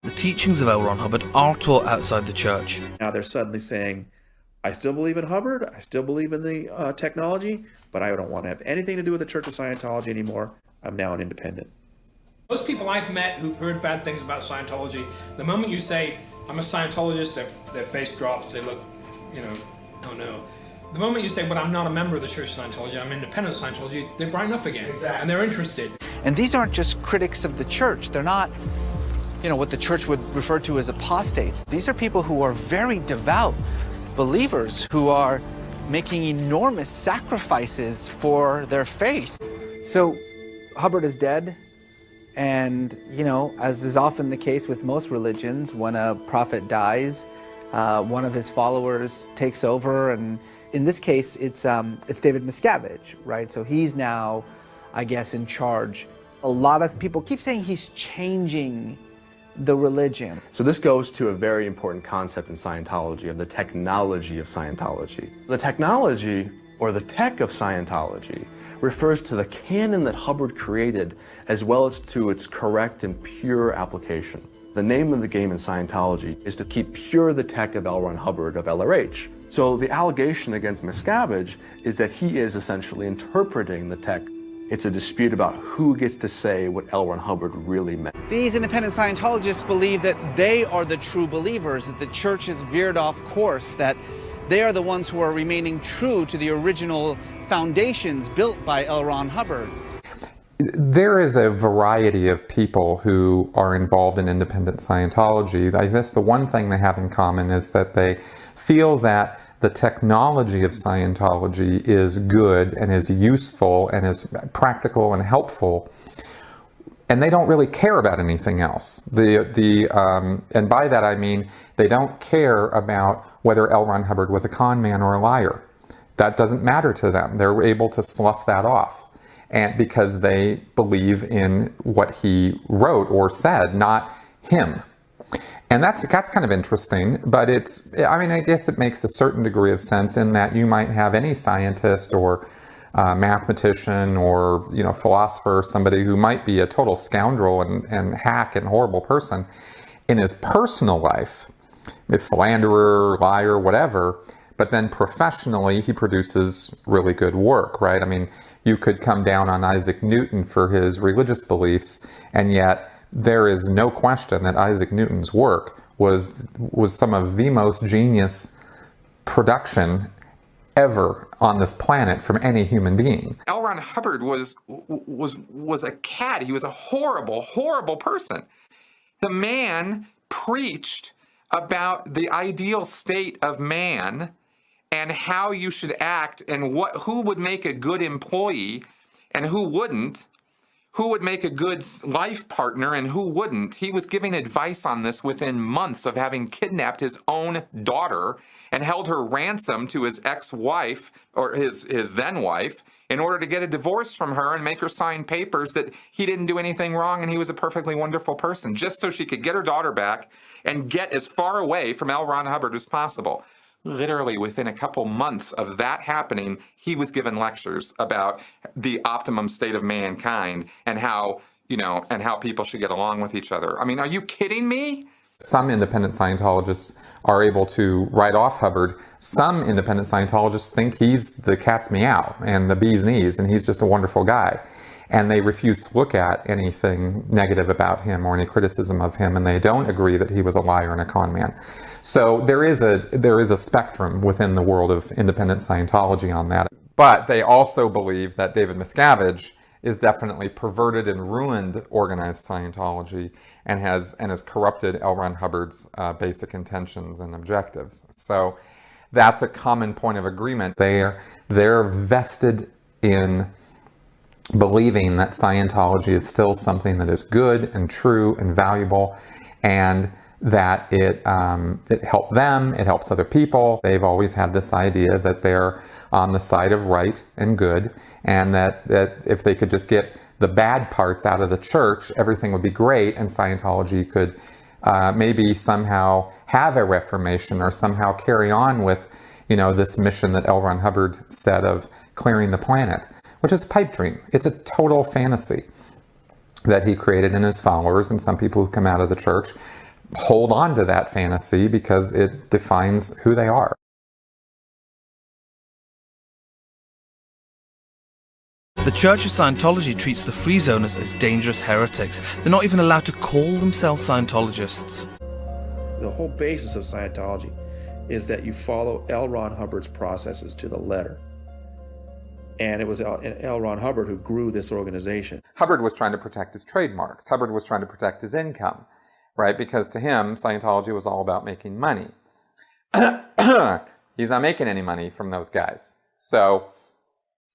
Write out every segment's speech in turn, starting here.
The teachings of L. Ron Hubbard are taught outside the church. Now they're suddenly saying, I still believe in Hubbard, I still believe in the technology, but I don't want to have anything to do with the Church of Scientology anymore. I'm now an independent. Most people I've met who've heard bad things about Scientology, the moment you say, I'm a Scientologist, their face drops, they look, oh no. The moment you say, but I'm not a member of the Church of Scientology, I'm independent of Scientology, they brighten up again. Exactly. And they're interested. And these aren't just critics of the church. They're not, what the church would refer to as apostates. These are people who are very devout believers who are making enormous sacrifices for their faith. So Hubbard is dead, and as is often the case with most religions, when a prophet dies, one of his followers takes over, and in this case it's David Miscavige, right? So he's now, I guess, in charge. A lot of people keep saying he's changing the religion. So this goes to a very important concept in Scientology, of the technology of Scientology. The technology, or the tech of Scientology, refers to the canon that Hubbard created, as well as to its correct and pure application. The name of the game in Scientology is to keep pure the tech of L. Ron Hubbard of LRH. So the allegation against Miscavige is that he is essentially interpreting the tech. It's a dispute about who gets to say what L. Ron Hubbard really meant. These independent Scientologists believe that they are the true believers, that the church has veered off course, that they are the ones who are remaining true to the original foundations built by L. Ron Hubbard. There is a variety of people who are involved in independent Scientology. I guess the one thing they have in common is that they feel that the technology of Scientology is good and is useful and is practical and helpful, and they don't really care about anything else. And by that I mean they don't care about whether L. Ron Hubbard was a con man or a liar. That doesn't matter to them. They're able to slough that off, and because they believe in what he wrote or said, not him. And that's kind of interesting, but I guess it makes a certain degree of sense in that you might have any scientist or mathematician or philosopher, somebody who might be a total scoundrel and hack and horrible person in his personal life, a philanderer, liar, whatever, but then professionally he produces really good work, right? I mean, you could come down on Isaac Newton for his religious beliefs, and yet there is no question that Isaac Newton's work was some of the most genius production ever on this planet from any human being. L. Ron Hubbard was a cad. He was a horrible, horrible person. The man preached about the ideal state of man and how you should act and who would make a good employee and who wouldn't. Who would make a good life partner and who wouldn't. He was giving advice on this within months of having kidnapped his own daughter and held her ransom to his ex-wife, or his then wife, in order to get a divorce from her and make her sign papers that he didn't do anything wrong and he was a perfectly wonderful person, just so she could get her daughter back and get as far away from L. Ron Hubbard as possible. Literally within a couple months of that happening, he was given lectures about the optimum state of mankind and how people should get along with each other. I mean, are you kidding me? Some independent Scientologists are able to write off Hubbard. Some independent Scientologists think he's the cat's meow and the bee's knees, and he's just a wonderful guy. And they refuse to look at anything negative about him or any criticism of him, and they don't agree that he was a liar and a con man. So there is a spectrum within the world of independent Scientology on that. But they also believe that David Miscavige is definitely perverted and ruined organized Scientology and has corrupted L. Ron Hubbard's basic intentions and objectives. So that's a common point of agreement. They're vested in believing that Scientology is still something that is good and true and valuable, and that it helped them, it helps other people. They've always had this idea that they're on the side of right and good, and that if they could just get the bad parts out of the church, everything would be great, and Scientology could maybe somehow have a reformation or somehow carry on with this mission that L. Ron Hubbard said of clearing the planet, which is a pipe dream. It's a total fantasy that he created in his followers and some people who come out of the church hold on to that fantasy because it defines who they are. The Church of Scientology treats the Free Zoners as dangerous heretics. They're not even allowed to call themselves Scientologists. The whole basis of Scientology is that you follow L. Ron Hubbard's processes to the letter. And it was L. Ron Hubbard who grew this organization. Hubbard was trying to protect his trademarks. Hubbard was trying to protect his income, right? Because to him, Scientology was all about making money. He's not making any money from those guys. So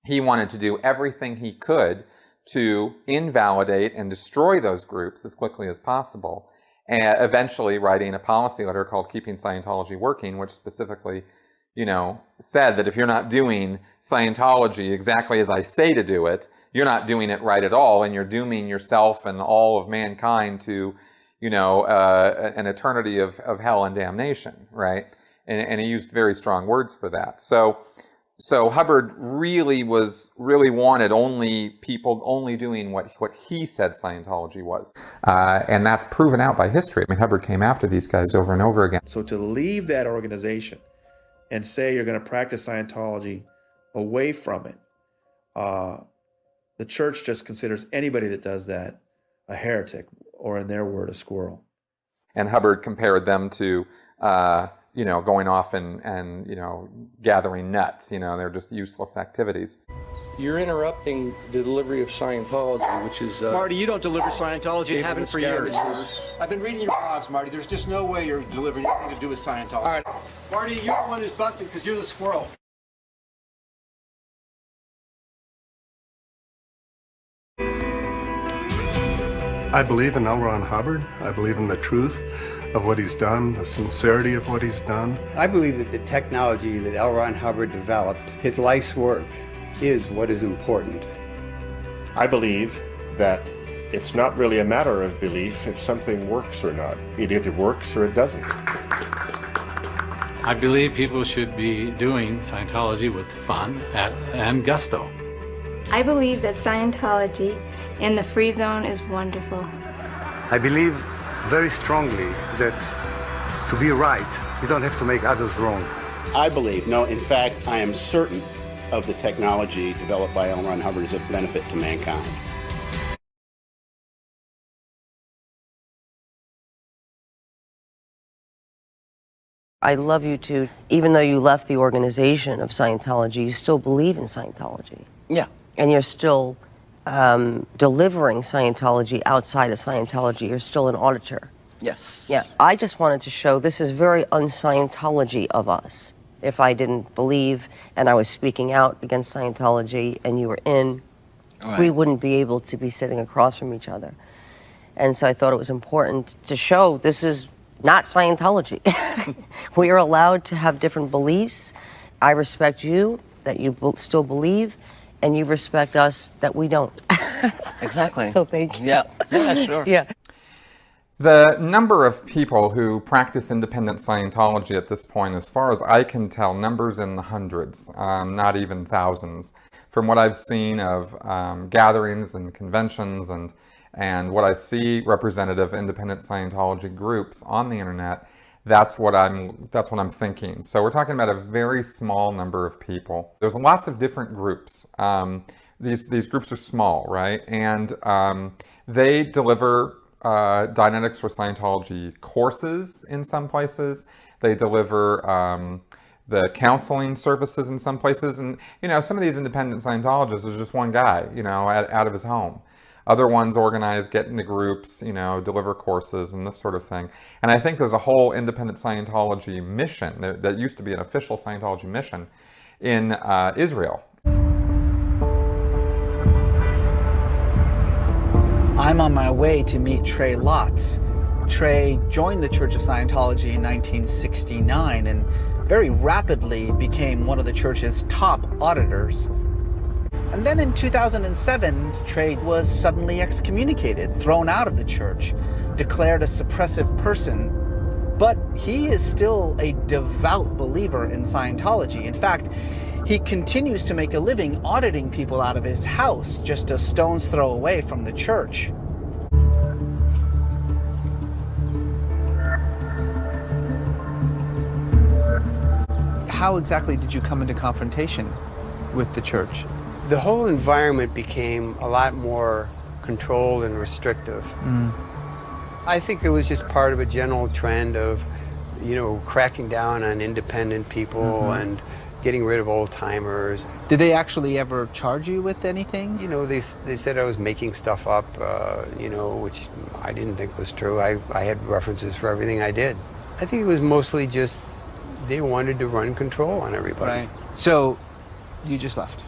he wanted to do everything he could to invalidate and destroy those groups as quickly as possible, and eventually writing a policy letter called Keeping Scientology Working, which specifically, said that if you're not doing Scientology exactly as I say to do it, you're not doing it right at all, and you're dooming yourself and all of mankind to, an eternity of hell and damnation, right? And he used very strong words for that. So Hubbard really wanted people only doing what he said Scientology was. And that's proven out by history. I mean, Hubbard came after these guys over and over again. So to leave that organization and say you're going to practice Scientology away from it, the church just considers anybody that does that a heretic, or in their word, a squirrel. And Hubbard compared them to going off and gathering nuts. They're just useless activities. You're interrupting the delivery of Scientology, which is... Marty, you don't deliver Scientology. You haven't for years. I've been reading your blogs, Marty. There's just no way you're delivering anything to do with Scientology. All right. Marty, you're the one who's busted because you're the squirrel. I believe in L. Ron Hubbard. I believe in the truth of what he's done, the sincerity of what he's done. I believe that the technology that L. Ron Hubbard developed, his life's work, is what is important. I believe that it's not really a matter of belief if something works or not. It either works or it doesn't. I believe people should be doing Scientology with fun and gusto. I believe that Scientology in the Free Zone is wonderful. I believe very strongly that to be right, you don't have to make others wrong. I believe, no, in fact, I am certain of the technology developed by L. Ron Hubbard is a benefit to mankind. I love you too. Even though you left the organization of Scientology, you still believe in Scientology. Yeah. And you're still delivering Scientology outside of Scientology. You're still an auditor. Yes. Yeah. I just wanted to show this is very un-Scientology of us. If I didn't believe and I was speaking out against Scientology and you were in, we wouldn't be able to be sitting across from each other. And so I thought it was important to show this is not Scientology. We are allowed to have different beliefs. I respect you, that you still believe, and you respect us, that we don't. Exactly. So thank you. Yeah, sure. Yeah. The number of people who practice independent Scientology at this point, as far as I can tell, numbers in the hundreds, not even thousands. From what I've seen of gatherings and conventions and what I see representative independent Scientology groups on the internet, that's what I'm thinking. So we're talking about a very small number of people. There's lots of different groups. These groups are small, right? And they deliver Dianetics for Scientology courses in some places. They deliver the counseling services in some places. And, some of these independent Scientologists is just one guy, out of his home. Other ones organize, get into groups, deliver courses and this sort of thing. And I think there's a whole independent Scientology mission that used to be an official Scientology mission in Israel. I'm on my way to meet Trey Lotz. Trey joined the Church of Scientology in 1969 and very rapidly became one of the church's top auditors. And then in 2007, Trey was suddenly excommunicated, thrown out of the church, declared a suppressive person. But he is still a devout believer in Scientology. In fact, he continues to make a living auditing people out of his house, just a stone's throw away from the church. How exactly did you come into confrontation with the church? The whole environment became a lot more controlled and restrictive. I think it was just part of a general trend of, cracking down on independent people and getting rid of old-timers. Did they actually ever charge you with anything? They said I was making stuff up, which I didn't think was true. I had references for everything I did. I think it was mostly just they wanted to run control on everybody. Right. So you just left?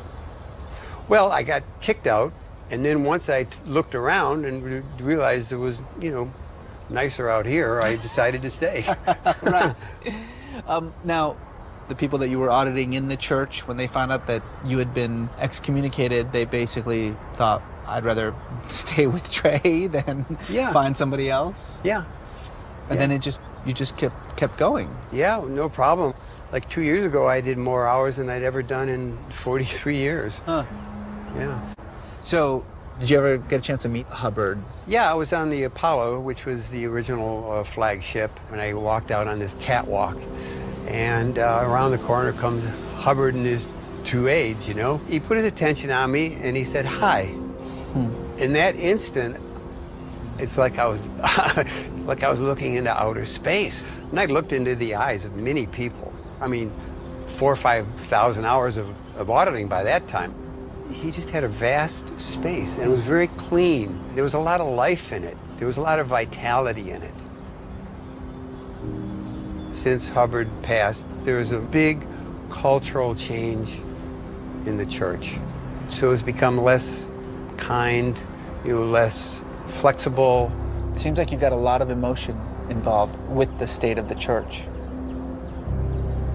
Well, I got kicked out, and then once I looked around and realized it was, nicer out here, I decided to stay. Right. Now, the people that you were auditing in the church, when they found out that you had been excommunicated, they basically thought, I'd rather stay with Trey than find somebody else? Yeah. And then you just kept going? Yeah, no problem. Like 2 years ago, I did more hours than I'd ever done in 43 years. Huh. Yeah. So, did you ever get a chance to meet Hubbard? Yeah, I was on the Apollo, which was the original flagship, and I walked out on this catwalk. And around the corner comes Hubbard and his 2 aides, He put his attention on me, and he said, hi. In that instant, it's like I was looking into outer space. And I looked into the eyes of many people. I mean, 4,000 or 5,000 hours of auditing by that time. He just had a vast space, and it was very clean. There was a lot of life in it. There was a lot of vitality in it. Since Hubbard passed, there was a big cultural change in the church. So it's become less kind, less flexible. Seems like you've got a lot of emotion involved with the state of the church.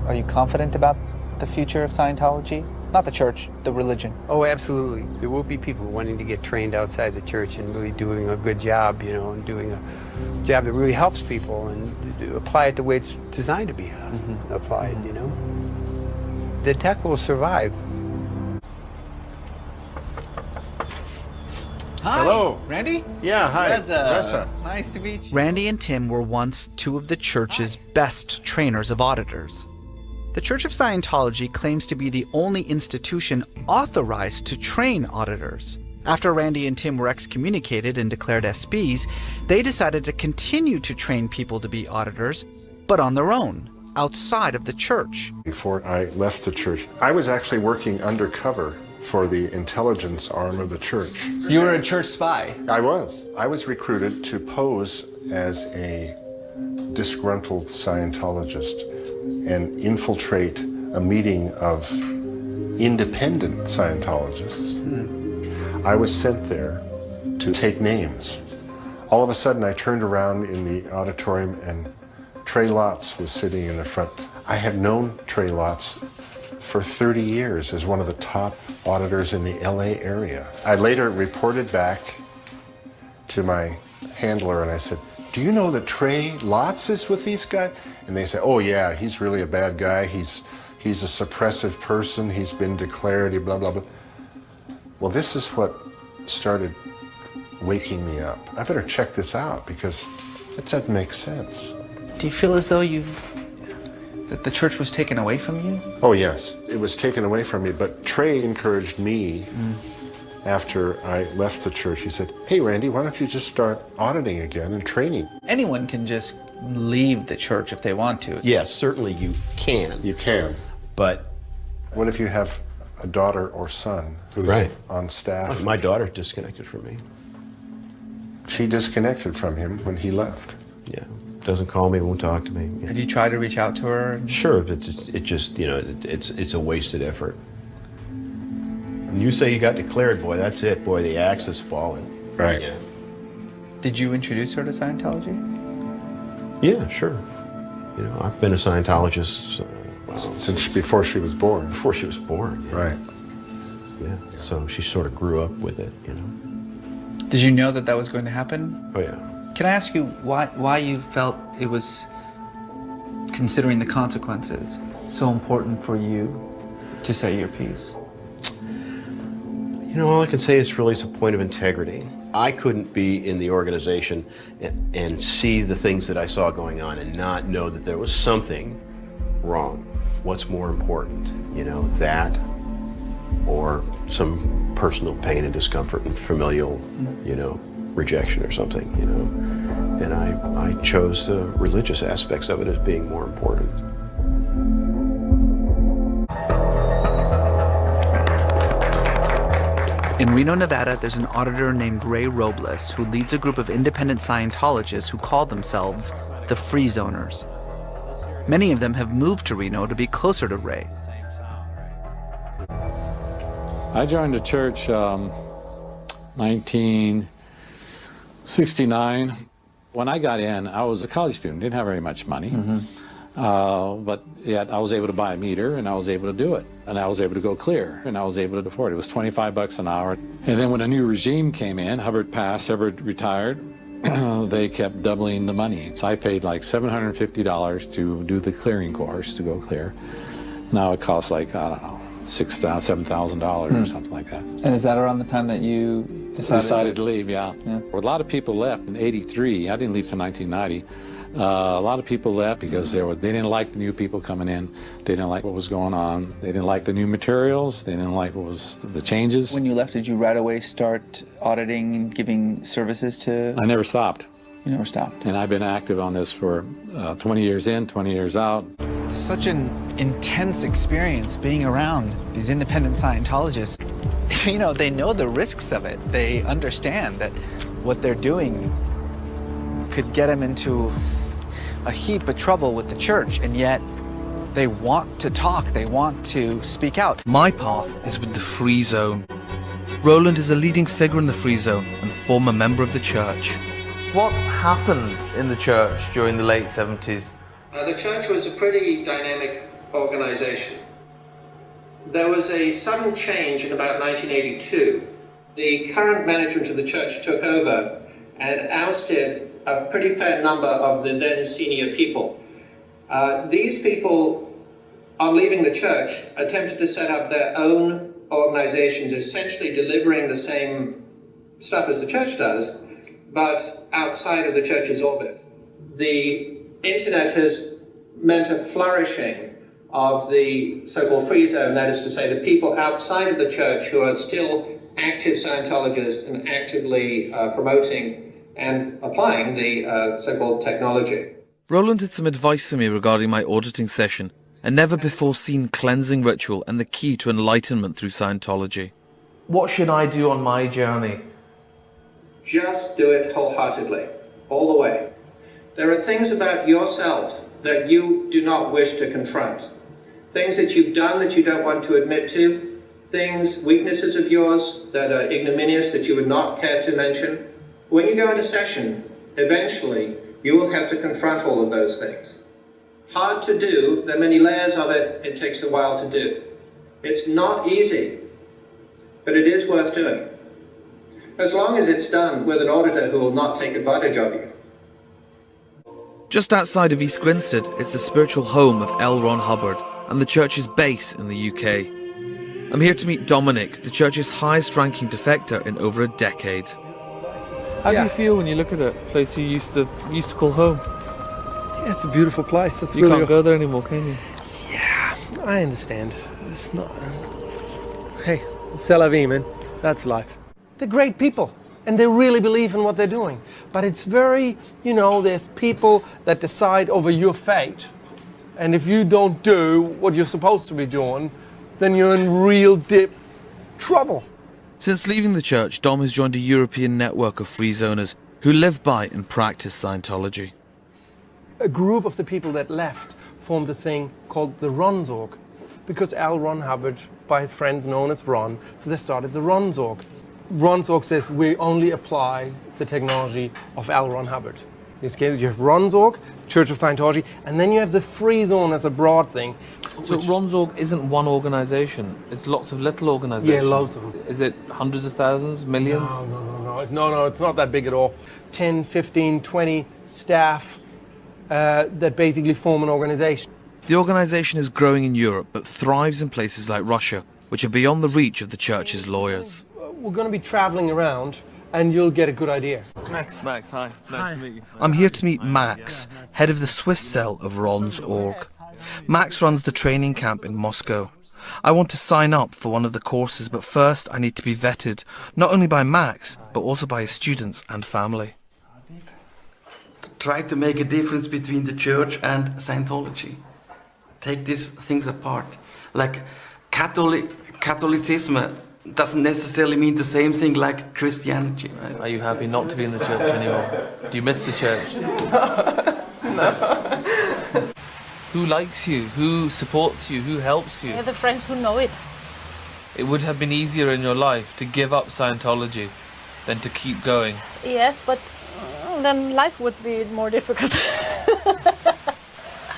Are you confident about the future of Scientology? Not the church, the religion. Oh, absolutely. There will be people wanting to get trained outside the church and really doing a good job, and doing a job that really helps people and apply it the way it's designed to be applied, The tech will survive. Hi. Hello. Randy? Yeah, hi. Reza. Nice to meet you. Randy and Tim were once 2 of the church's best trainers of auditors. The Church of Scientology claims to be the only institution authorized to train auditors. After Randy and Tim were excommunicated and declared SBs, they decided to continue to train people to be auditors, but on their own, outside of the church. Before I left the church, I was actually working undercover for the intelligence arm of the church. You were a church spy? I was. I was recruited to pose as a disgruntled Scientologist and infiltrate a meeting of independent Scientologists. I was sent there to take names. All of a sudden, I turned around in the auditorium and Trey Lotz was sitting in the front. I had known Trey Lotz for 30 years as one of the top auditors in the LA area. I later reported back to my handler and I said, do you know that Trey Lotz is with these guys? And they said, oh yeah, he's really a bad guy. He's a suppressive person. He's been declared, blah, blah, blah. Well, this is what started waking me up. I better check this out because it doesn't make sense. Do you feel as though that the church was taken away from you? Oh yes, it was taken away from me, but Trey encouraged me after I left the church. He said, hey Randy, why don't you just start auditing again and training? Anyone can just leave the church if they want to. Yes, certainly you can. You can. But what if you have a daughter or son who's on staff? My daughter disconnected from me. She disconnected from him when he left. Yeah, doesn't call me, won't talk to me. Have you tried to reach out to her? Sure, it's just, it's a wasted effort. When you say you got declared, boy, that's it, boy, the axe has fallen. Right. Yeah. Did you introduce her to Scientology? Yeah, sure. I've been a Scientologist since before she was born. Before she was born. Yeah. Right. Yeah. So she sort of grew up with it, Did you know that was going to happen? Oh yeah. Can I ask you why you felt it was, considering the consequences, so important for you to say your piece? All I can say is really it's a point of integrity. I couldn't be in the organization and see the things that I saw going on and not know that there was something wrong. what's more important, you know, that or some personal pain and discomfort and familial, you know, rejection or something, you know. And I chose the religious aspects of it as being more important. In Reno, Nevada, there's an auditor named Ray Robles who leads a group of independent Scientologists who call themselves the Free Zoners. Many of them have moved to Reno to be closer to Ray. I joined the church 1969. When I got in, I was a college student, didn't have very much money. But yet I was able to buy a meter, and I was able to do it. And I was able to go clear, and I was able to afford it. It was 25 bucks an hour. And then when a new regime came in, Hubbard passed, Hubbard retired, they kept doubling the money. So I paid like $750 to do the clearing course to go clear. Now it costs like, I don't know, $6,000, $7,000 or something like that. And is that around the time that you decided to leave? Yeah. Well, a lot of people left in '83. I didn't leave till 1990. A lot of people left because they didn't like the new people coming in. They didn't like what was going on. They didn't like the new materials. They didn't like what was the changes. When you left, did you right away start auditing and giving services to? I never stopped. You never stopped. And I've been active on this for 20 years in, 20 years out. It's such an intense experience being around these independent Scientologists. You know, they know the risks of it. They understand that what they're doing could get them into a heap of trouble with the church, and yet they want to talk, they want to speak out. My path is with the Free Zone. Roland is a leading figure in the Free Zone and former member of the church. What happened in the church during the late 70s? The church was a pretty dynamic organization. There was a sudden change in about 1982. The current management of the church took over and ousted a pretty fair number of the then senior people. These people, on leaving the church, attempted to set up their own organizations, essentially delivering the same stuff as the church does, but outside of the church's orbit. The internet has meant a flourishing of the so-called free zone, that is to say, the people outside of the church who are still active Scientologists and actively promoting and applying the so-called technology. Roland had some advice for me regarding my auditing session, a never-before-seen cleansing ritual and the key to enlightenment through Scientology. What should I do on my journey? Just do it wholeheartedly, all the way. There are things about yourself that you do not wish to confront. Things that you've done that you don't want to admit to. Things, weaknesses of yours that are ignominious that you would not care to mention. When you go into session, eventually you will have to confront all of those things. Hard to do, there are many layers of it, it takes a while to do. It's not easy, but it is worth doing. As long as it's done with an auditor who will not take advantage of you. Just outside of East Grinstead, it's the spiritual home of L. Ron Hubbard and the church's base in the UK. I'm here to meet Dominic, the church's highest-ranking defector in over a decade. How do you feel when you look at a place you used to call home? Yeah, it's a beautiful place. It's you really can't go there anymore, can you? Yeah, I understand. It's not. Hey, c'est la vie, man. That's life. They're great people, and they really believe in what they're doing. But it's very, you know, there's people that decide over your fate. And if you don't do what you're supposed to be doing, then you're in real deep trouble. Since leaving the church, Dom has joined a European network of free zoners who live by and practice Scientology. A group of the people that left formed a thing called the Ronsorg, because L. Ron Hubbard, by his friends known as Ron, so they started the Ronsorg. Ronsorg says we only apply the technology of L. Ron Hubbard. You have Ronsorg, Church of Scientology, and then you have the Free Zone as a broad thing. So Ronsorg isn't one organization, it's lots of little organizations. Yeah, lots of them. Is it hundreds of thousands, millions? No, it's not that big at all. 10, 15, 20 staff that basically form an organization. The organization is growing in Europe, but thrives in places like Russia, which are beyond the reach of the church's lawyers. We're going to be traveling around, and you'll get a good idea. Max, hi. Nice to meet you. I'm here to meet Max, head of the Swiss cell of Ron's org. Max runs the training camp in Moscow. I want to sign up for one of the courses, but first I need to be vetted, not only by Max, but also by his students and family. Try to make a difference between the church and Scientology. Take these things apart. Like Catholicism doesn't necessarily mean the same thing like Christianity. Right? Are you happy not to be in the church anymore? Do you miss the church? No. Who likes you? Who supports you? Who helps you? Yeah, the friends who know it. It would have been easier in your life to give up Scientology than to keep going. Yes, but then life would be more difficult.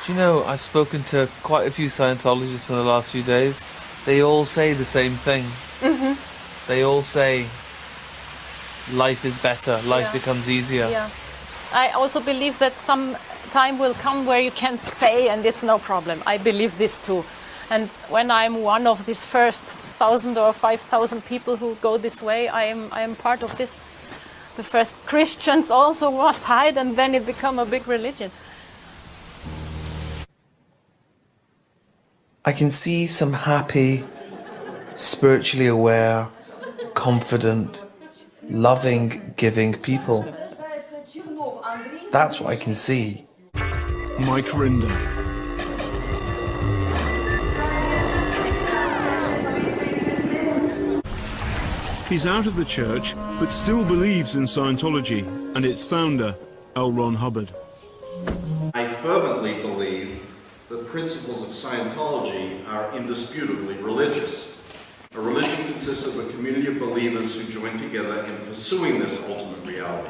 Do you know, I've spoken to quite a few Scientologists in the last few days. They all say the same thing. Mm-hmm. They all say life is better, life becomes easier. Yeah. I also believe that some time will come where you can say, and it's no problem. I believe this too. And when I'm one of these first 1,000 or 5,000 people who go this way, I am part of this. The first Christians also must hide, and then it become a big religion. I can see some happy, spiritually aware, confident, loving, giving people. That's what I can see. Mike Rinder. He's out of the church, but still believes in Scientology and its founder, L. Ron Hubbard. I fervently believe the principles of Scientology are indisputably religious. A religion consists of a community of believers who join together in pursuing this ultimate reality.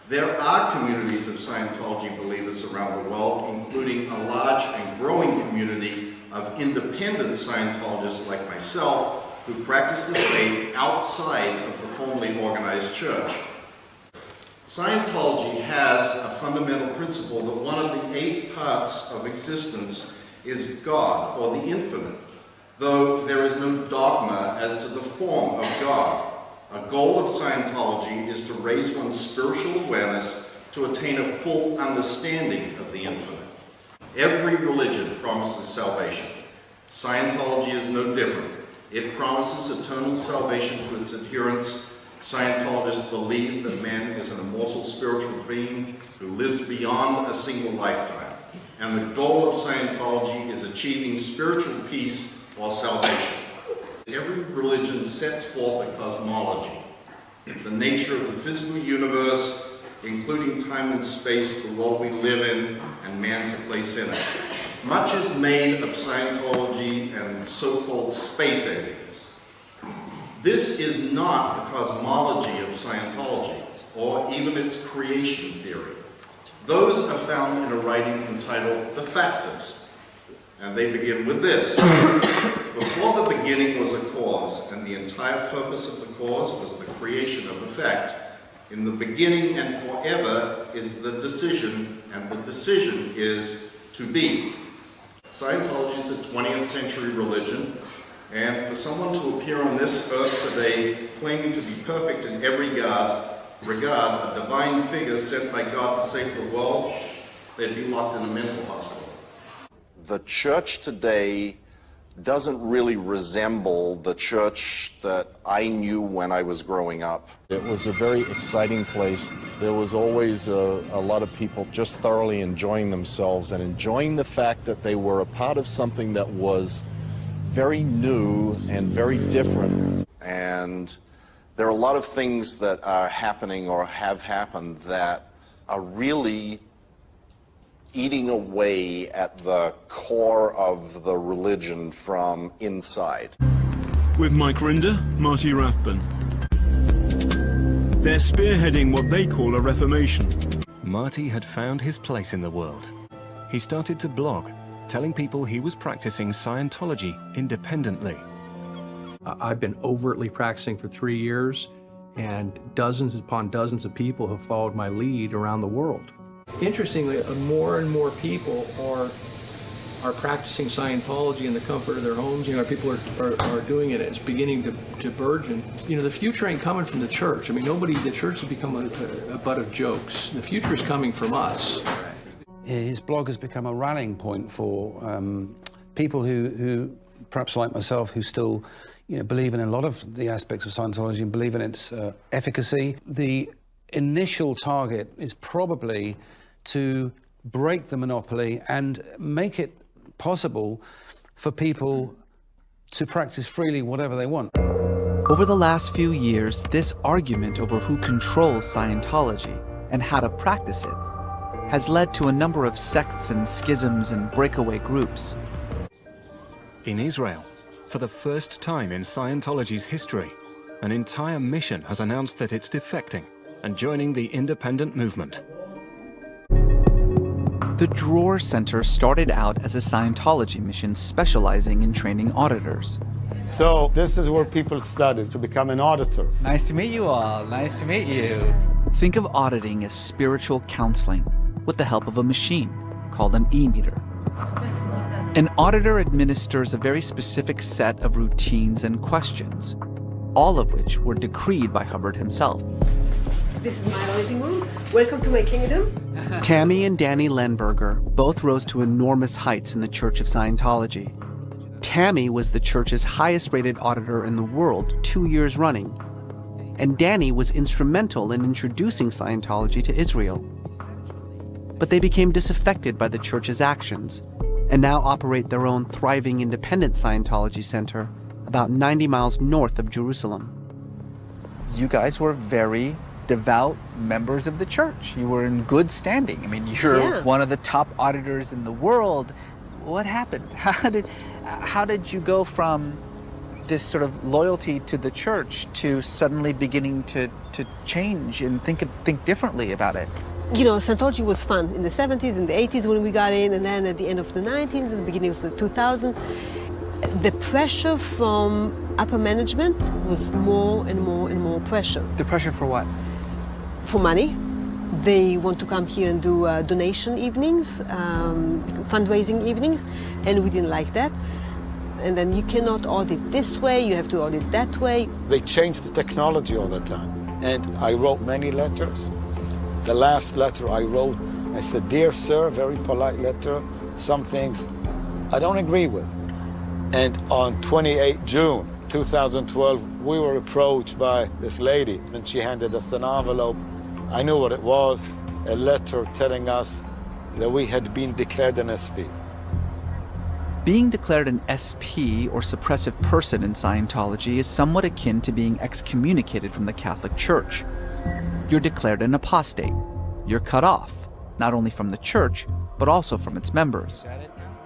There are communities of Scientology believers around the world, including a large and growing community of independent Scientologists like myself, who practice the faith outside of the formally organized church. Scientology has a fundamental principle that one of the 8 parts of existence is God, or the infinite, though there is no dogma as to the form of God. A goal of Scientology is to raise one's spiritual awareness to attain a full understanding of the infinite. Every religion promises salvation. Scientology is no different. It promises eternal salvation to its adherents. Scientologists believe that man is an immortal spiritual being who lives beyond a single lifetime. And the goal of Scientology is achieving spiritual peace or salvation. Every religion sets forth a cosmology, the nature of the physical universe, including time and space, the world we live in, and man's place in it. Much is made of Scientology and so-called space aliens. This is not the cosmology of Scientology, or even its creation theory. Those are found in a writing entitled The Factors, and they begin with this. Before the beginning was a cause, and the entire purpose of the cause was the creation of effect. In the beginning and forever is the decision, and the decision is to be. Scientology is a 20th century religion, and for someone to appear on this earth today claiming to be perfect in every regard, a divine figure sent by God to save the world, they'd be locked in a mental hospital. The church today doesn't really resemble the church that I knew when I was growing up. It was a very exciting place. There was always a lot of people just thoroughly enjoying themselves and enjoying the fact that they were a part of something that was very new and very different. And there are a lot of things that are happening or have happened that are really eating away at the core of the religion from inside. With Mike Rinder, Marty Rathbun. They're spearheading what they call a reformation. Marty had found his place in the world. He started to blog, telling people he was practicing Scientology independently. I've been overtly practicing for 3 years, and dozens upon dozens of people have followed my lead around the world. Interestingly, more and more people are practicing Scientology in the comfort of their homes. You know, people are doing it. It's beginning to burgeon. You know, the future ain't coming from the church. I mean, the church has become a butt of jokes. The future is coming from us. His blog has become a rallying point for people who, perhaps like myself, who still believe in a lot of the aspects of Scientology and believe in its efficacy. The initial target is probably to break the monopoly and make it possible for people to practice freely whatever they want. Over the last few years, this argument over who controls Scientology and how to practice it has led to a number of sects and schisms and breakaway groups. In Israel, for the first time in Scientology's history, an entire mission has announced that it's defecting and joining the independent movement. The Dror Center started out as a Scientology mission specializing in training auditors. So this is where people study to become an auditor. Nice to meet you all. Nice to meet you. Think of auditing as spiritual counseling with the help of a machine called an e-meter. An auditor administers a very specific set of routines and questions, all of which were decreed by Hubbard himself. This is my auditing room. Welcome to my kingdom. Tammy and Danny Lenberger both rose to enormous heights in the Church of Scientology. Tammy was the church's highest-rated auditor in the world 2 years running, and Danny was instrumental in introducing Scientology to Israel. But they became disaffected by the church's actions and now operate their own thriving independent Scientology center about 90 miles north of Jerusalem. You guys were very devout members of the church. You were in good standing. I mean, you're one of the top auditors in the world. What happened? How did you go from this sort of loyalty to the church to suddenly beginning to change and think differently about it? You know, Scientology was fun in the 70s and the 80s when we got in, and then at the end of the 90s and the beginning of the 2000s. The pressure from upper management was more and more and more pressure. The pressure for what? For money. They want to come here and do donation evenings, fundraising evenings, and we didn't like that. And then you cannot audit this way, you have to audit that way. They change the technology all the time. And I wrote many letters. The last letter I wrote, I said, "Dear sir," very polite letter, some things I don't agree with. And on 28 June 2012, we were approached by this lady, and she handed us an envelope. I knew what it was, a letter telling us that we had been declared an SP. Being declared an SP, or suppressive person in Scientology, is somewhat akin to being excommunicated from the Catholic Church. You're declared an apostate. You're cut off, not only from the church, but also from its members.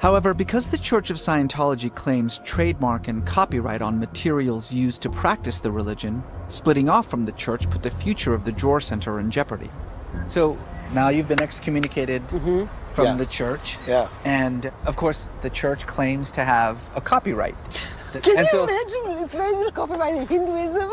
However, because the Church of Scientology claims trademark and copyright on materials used to practice the religion, splitting off from the church put the future of the Dror Center in jeopardy. So now you've been excommunicated from the church. Yeah. And of course, the church claims to have a copyright. Can you imagine? It's very copyright in Hinduism.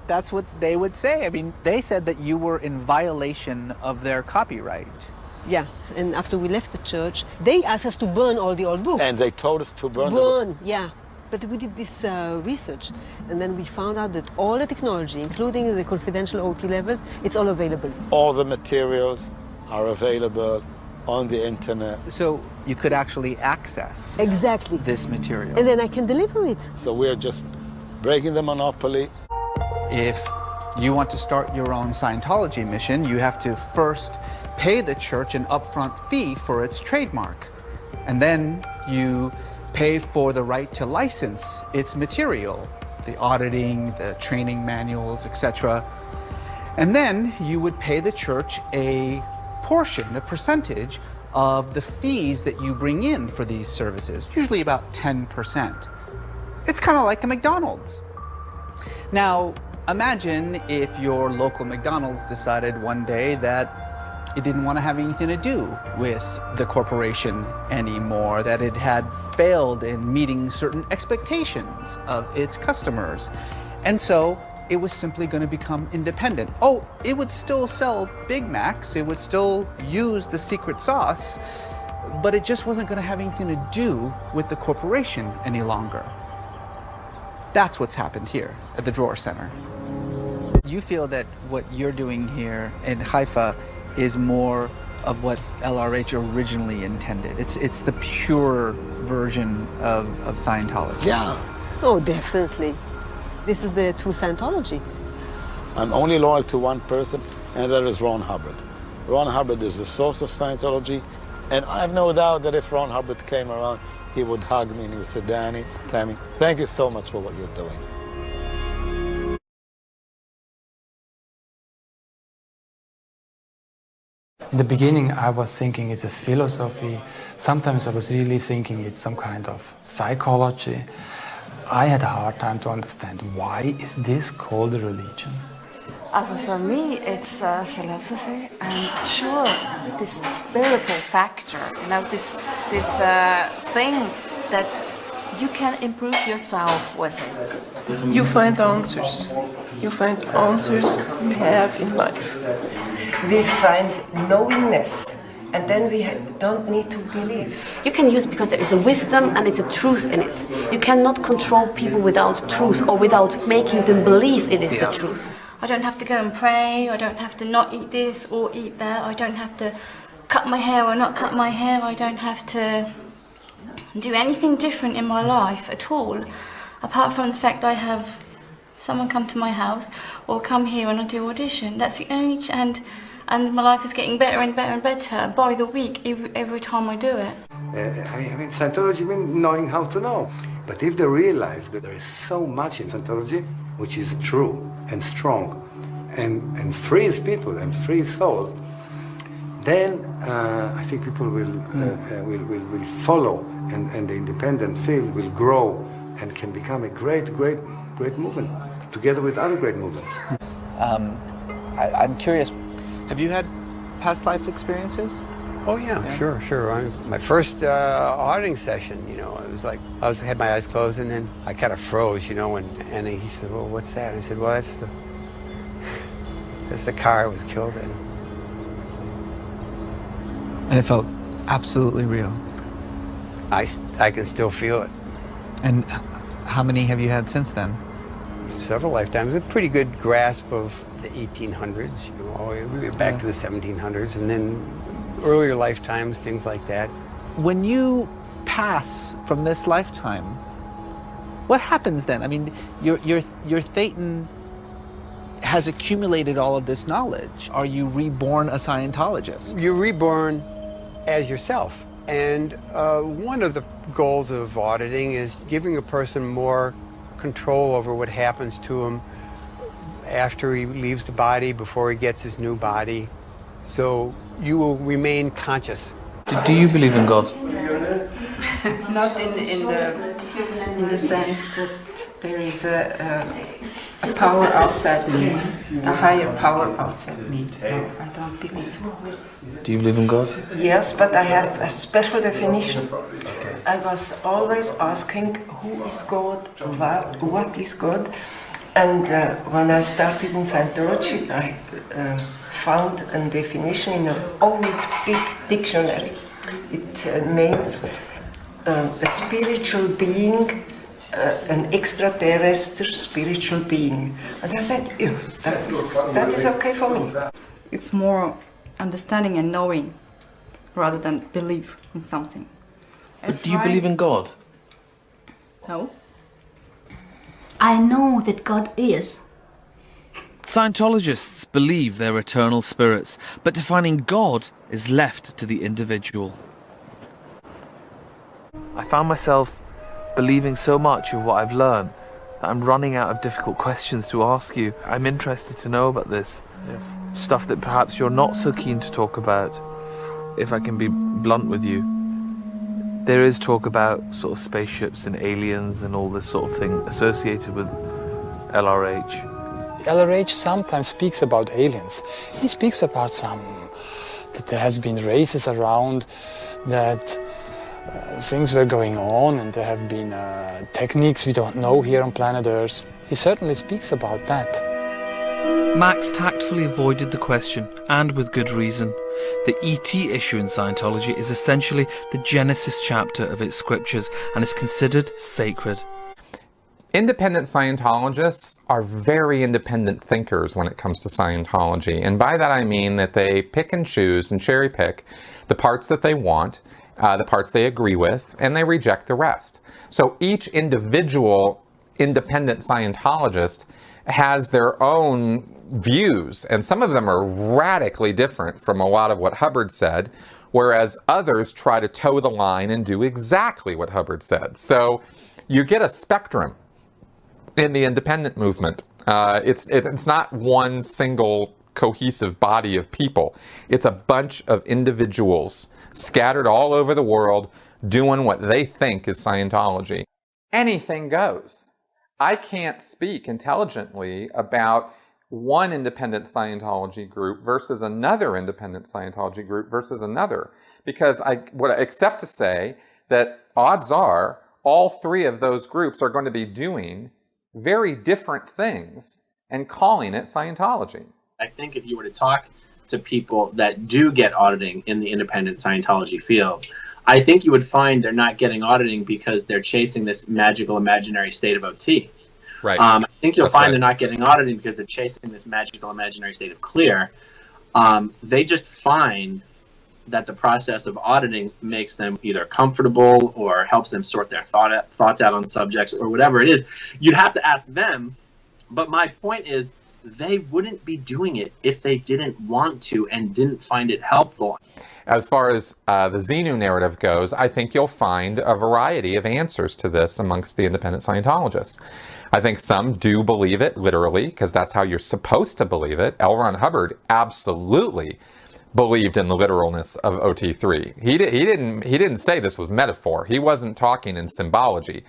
That's what they would say. I mean, they said that you were in violation of their copyright. Yeah, and after we left the church, they asked us to burn all the old books. And they told us to burn them. Yeah. But we did this research, and then we found out that all the technology, including the confidential OT levels, it's all available. All the materials are available on the internet. So you could actually access this material. And then I can deliver it. So we're just breaking the monopoly. If you want to start your own Scientology mission, you have to first pay the church an upfront fee for its trademark. And then you pay for the right to license its material, the auditing, the training manuals, etc. And then you would pay the church a portion, a percentage of the fees that you bring in for these services, usually about 10%. It's kind of like a McDonald's. Now, imagine if your local McDonald's decided one day that it didn't want to have anything to do with the corporation anymore, that it had failed in meeting certain expectations of its customers. And so it was simply going to become independent. Oh, it would still sell Big Macs, it would still use the secret sauce, but it just wasn't going to have anything to do with the corporation any longer. That's what's happened here at the Dror Center. You feel that what you're doing here in Haifa is more of what LRH originally intended. It's the pure version of Scientology. Yeah. Oh, definitely. This is the true Scientology. I'm only loyal to one person, and that is Ron Hubbard. Ron Hubbard is the source of Scientology, and I have no doubt that if Ron Hubbard came around, he would hug me and he would say, Danny, Tammy, thank you so much for what you're doing. In the beginning, I was thinking it's a philosophy. Sometimes I was really thinking it's some kind of psychology. I had a hard time to understand why is this called a religion. Also for me, it's philosophy, and sure, this spiritual factor, you know, this thing that you can improve yourself with it. You find answers. You find answers we have in life. We find knowingness, and then we don't need to believe. You can use it because there is a wisdom and it's a truth in it. You cannot control people without truth or without making them believe it is the truth. I don't have to go and pray, I don't have to not eat this or eat that, I don't have to cut my hair or not cut my hair, I don't have to do anything different in my life at all, apart from the fact I have someone come to my house or come here and I do audition. That's the only and my life is getting better and better and better by the week every time I do it. I mean, Scientology means knowing how to know. But if they realize that there is so much in Scientology which is true and strong and frees people and frees souls, then I think people will follow, and the independent field will grow and can become a great movement, together with other great movements. I'm curious, have you had past life experiences? Oh yeah, sure. My first auditing session, you know, it was like I had my eyes closed, and then I kind of froze, you know, and he said, "Well, what's that?" I said, "Well, that's the car I was killed in." And it felt absolutely real. I can still feel it. And how many have you had since then? Several lifetimes. A pretty good grasp of the 1800s, you know, all the way back to the 1700s, and then earlier lifetimes, things like that. When you pass from this lifetime, what happens then? I mean, your Thetan has accumulated all of this knowledge. Are you reborn a Scientologist? You're reborn as yourself. And one of the goals of auditing is giving a person more control over what happens to him after he leaves the body, before he gets his new body. So you will remain conscious. Do you believe in God? Not in the sense that there is a power outside me, a higher power outside me. No, I don't believe. Do you believe in God? Yes, but I have a special definition. I was always asking who is God, what is God, and when I started in Scientology, I found a definition in an old big dictionary. It means a spiritual being, an extraterrestrial spiritual being. And I said, yeah, that is okay for me. It's more understanding and knowing rather than belief in something. But do you believe in God? No. I know that God is. Scientologists believe they're eternal spirits, but defining God is left to the individual. I found myself believing so much of what I've learned that I'm running out of difficult questions to ask you. I'm interested to know about this. Yes. Stuff that perhaps you're not so keen to talk about. If I can be blunt with you, there is talk about sort of spaceships and aliens and all this sort of thing associated with LRH. LRH sometimes speaks about aliens. He speaks about that there has been races around, that things were going on, and there have been techniques we don't know here on planet Earth. He certainly speaks about that. Max tactfully avoided the question, and with good reason. The ET issue in Scientology is essentially the Genesis chapter of its scriptures and is considered sacred. Independent Scientologists are very independent thinkers when it comes to Scientology. And by that I mean that they pick and choose and cherry pick the parts that they want, the parts they agree with, and they reject the rest. So each individual independent Scientologist has their own views, and some of them are radically different from a lot of what Hubbard said, whereas others try to toe the line and do exactly what Hubbard said. So you get a spectrum in the independent movement. It's not one single cohesive body of people. It's a bunch of individuals scattered all over the world doing what they think is Scientology. Anything goes. I can't speak intelligently about one independent Scientology group versus another independent Scientology group versus another, because except to say that odds are all three of those groups are going to be doing very different things and calling it Scientology. I think if you were to talk to people that do get auditing in the independent Scientology field, I think you would find they're not getting auditing because they're chasing this magical imaginary state of OT. Right. I think you'll That's find right. they're not getting auditing because they're chasing this magical imaginary state of clear. They just find that the process of auditing makes them either comfortable or helps them sort their thoughts out on subjects or whatever it is. You'd have to ask them, but my point is they wouldn't be doing it if they didn't want to and didn't find it helpful. As far as the Xenu narrative goes, I think you'll find a variety of answers to this amongst the independent Scientologists. I think some do believe it literally, because that's how you're supposed to believe it. L. Ron Hubbard absolutely believed in the literalness of OT3. He didn't say this was metaphor. He wasn't talking in symbology.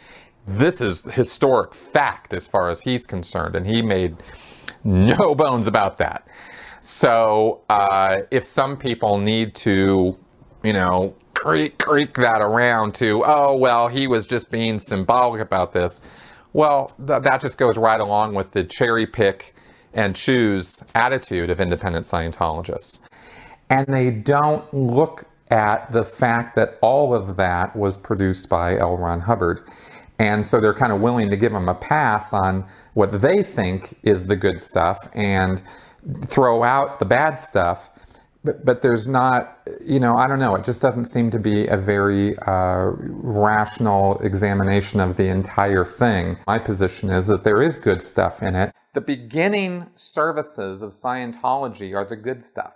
This is historic fact as far as he's concerned, and he made no bones about that. So if some people need to, creak that around to, oh, well, he was just being symbolic about this, well, that just goes right along with the cherry pick and choose attitude of independent Scientologists. And they don't look at the fact that all of that was produced by L. Ron Hubbard. And so they're kind of willing to give him a pass on what they think is the good stuff and throw out the bad stuff. But there's not, I don't know, it just doesn't seem to be a very rational examination of the entire thing. My position is that there is good stuff in it. The beginning services of Scientology are the good stuff.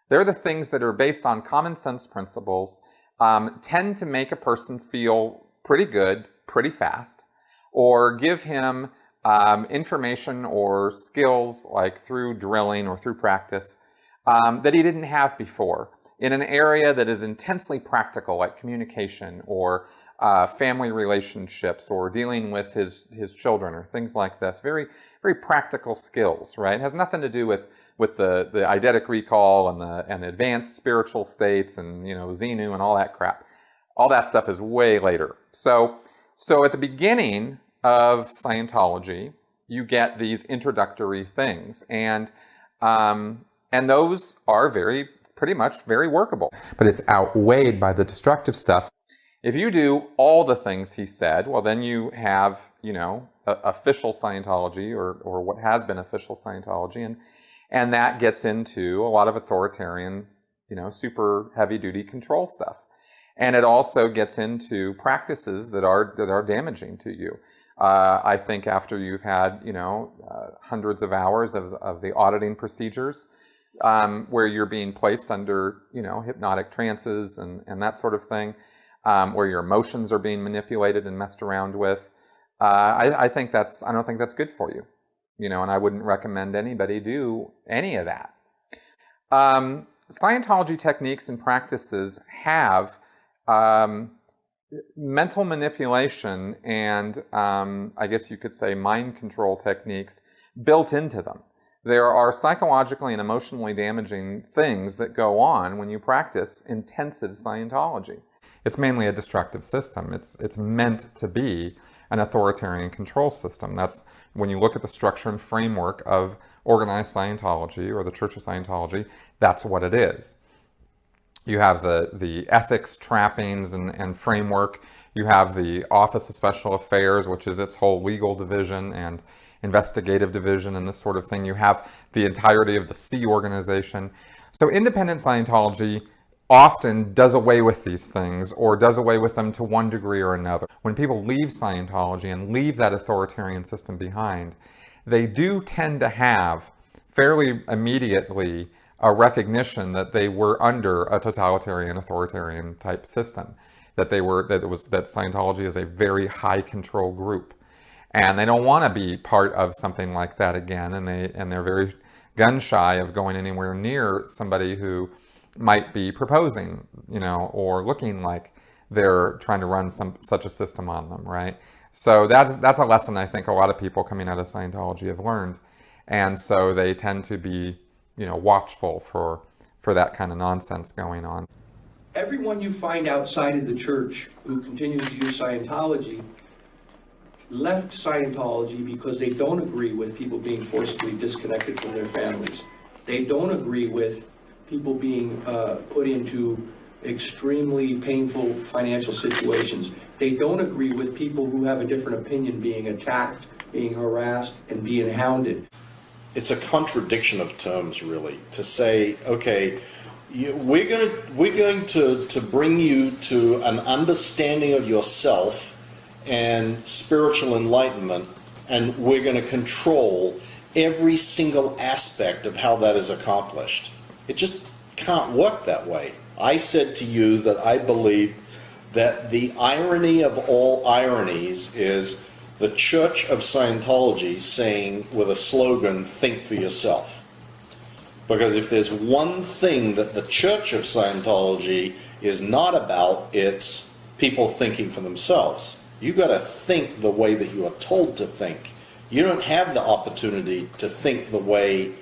They're the things that are based on common sense principles, tend to make a person feel pretty good, pretty fast, or give him information or skills like through drilling or through practice that he didn't have before in an area that is intensely practical, like communication or family relationships or dealing with his children or things like this. Very, very practical skills, right? It has nothing to do with the eidetic recall and the advanced spiritual states and Xenu and all that crap. All that stuff is way later. So at the beginning of Scientology, you get these introductory things, and those are pretty much very workable. But it's outweighed by the destructive stuff. If you do all the things he said, well, then you have official Scientology or what has been official Scientology, and that gets into a lot of authoritarian, super heavy-duty control stuff. And it also gets into practices that are damaging to you. I think after you've had, hundreds of hours of the auditing procedures, where you're being placed under, hypnotic trances and that sort of thing, where your emotions are being manipulated and messed around with, I don't think that's good for you. And I wouldn't recommend anybody do any of that. Scientology techniques and practices have mental manipulation and I guess you could say mind control techniques built into them. There are psychologically and emotionally damaging things that go on when you practice intensive Scientology. It's mainly a destructive system. It's meant to be an authoritarian control system. That's when you look at the structure and framework of organized Scientology or the Church of Scientology, that's what it is. You have the ethics trappings and framework. You have the Office of Special Affairs, which is its whole legal division and investigative division and this sort of thing. You have the entirety of the Sea Organization. So independent Scientology often does away with these things, or does away with them to one degree or another. When people leave Scientology and leave that authoritarian system behind, they do tend to have fairly immediately a recognition that they were under a totalitarian, authoritarian type system, that Scientology is a very high control group, and they don't want to be part of something like that again, and they're very gun shy of going anywhere near somebody who might be proposing, or looking like they're trying to run such a system on them, right? So that's a lesson I think a lot of people coming out of Scientology have learned, and so they tend to be, watchful for that kind of nonsense going on. Everyone you find outside of the church who continues to use Scientology left Scientology because they don't agree with people being forcibly disconnected from their families. They don't agree with people being put into extremely painful financial situations. They don't agree with people who have a different opinion being attacked, being harassed, and being hounded. It's a contradiction of terms, really, to say, okay, we're going to bring you to an understanding of yourself and spiritual enlightenment, and we're going to control every single aspect of how that is accomplished. It just can't work that way. I said to you that I believe that the irony of all ironies is the Church of Scientology saying with a slogan, think for yourself. Because if there's one thing that the Church of Scientology is not about, it's people thinking for themselves. You've got to think the way that you are told to think. You don't have the opportunity to think the way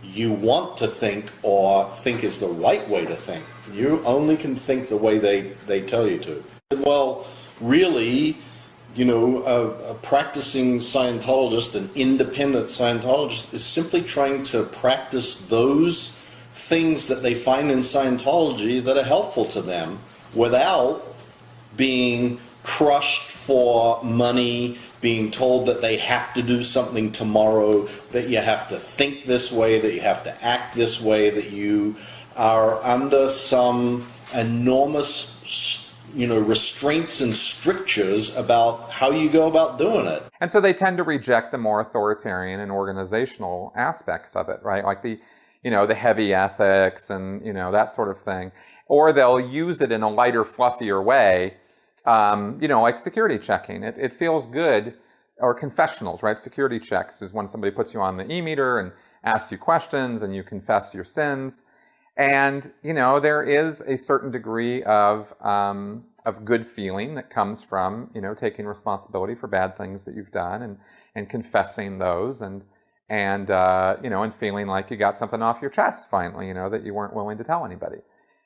you want to think or think is the right way to think. You only can think the way they tell you to. Well, really, a practicing Scientologist, an independent Scientologist, is simply trying to practice those things that they find in Scientology that are helpful to them without being crushed for money, being told that they have to do something tomorrow, that you have to think this way, that you have to act this way, that you are under some enormous restraints and strictures about how you go about doing it. And so they tend to reject the more authoritarian and organizational aspects of it, right? Like the heavy ethics and, that sort of thing. Or they'll use it in a lighter, fluffier way, like security checking. It feels good, or confessionals, right? Security checks is when somebody puts you on the e-meter and asks you questions and you confess your sins. And, there is a certain degree of good feeling that comes from, taking responsibility for bad things that you've done and confessing those and feeling like you got something off your chest finally, that you weren't willing to tell anybody.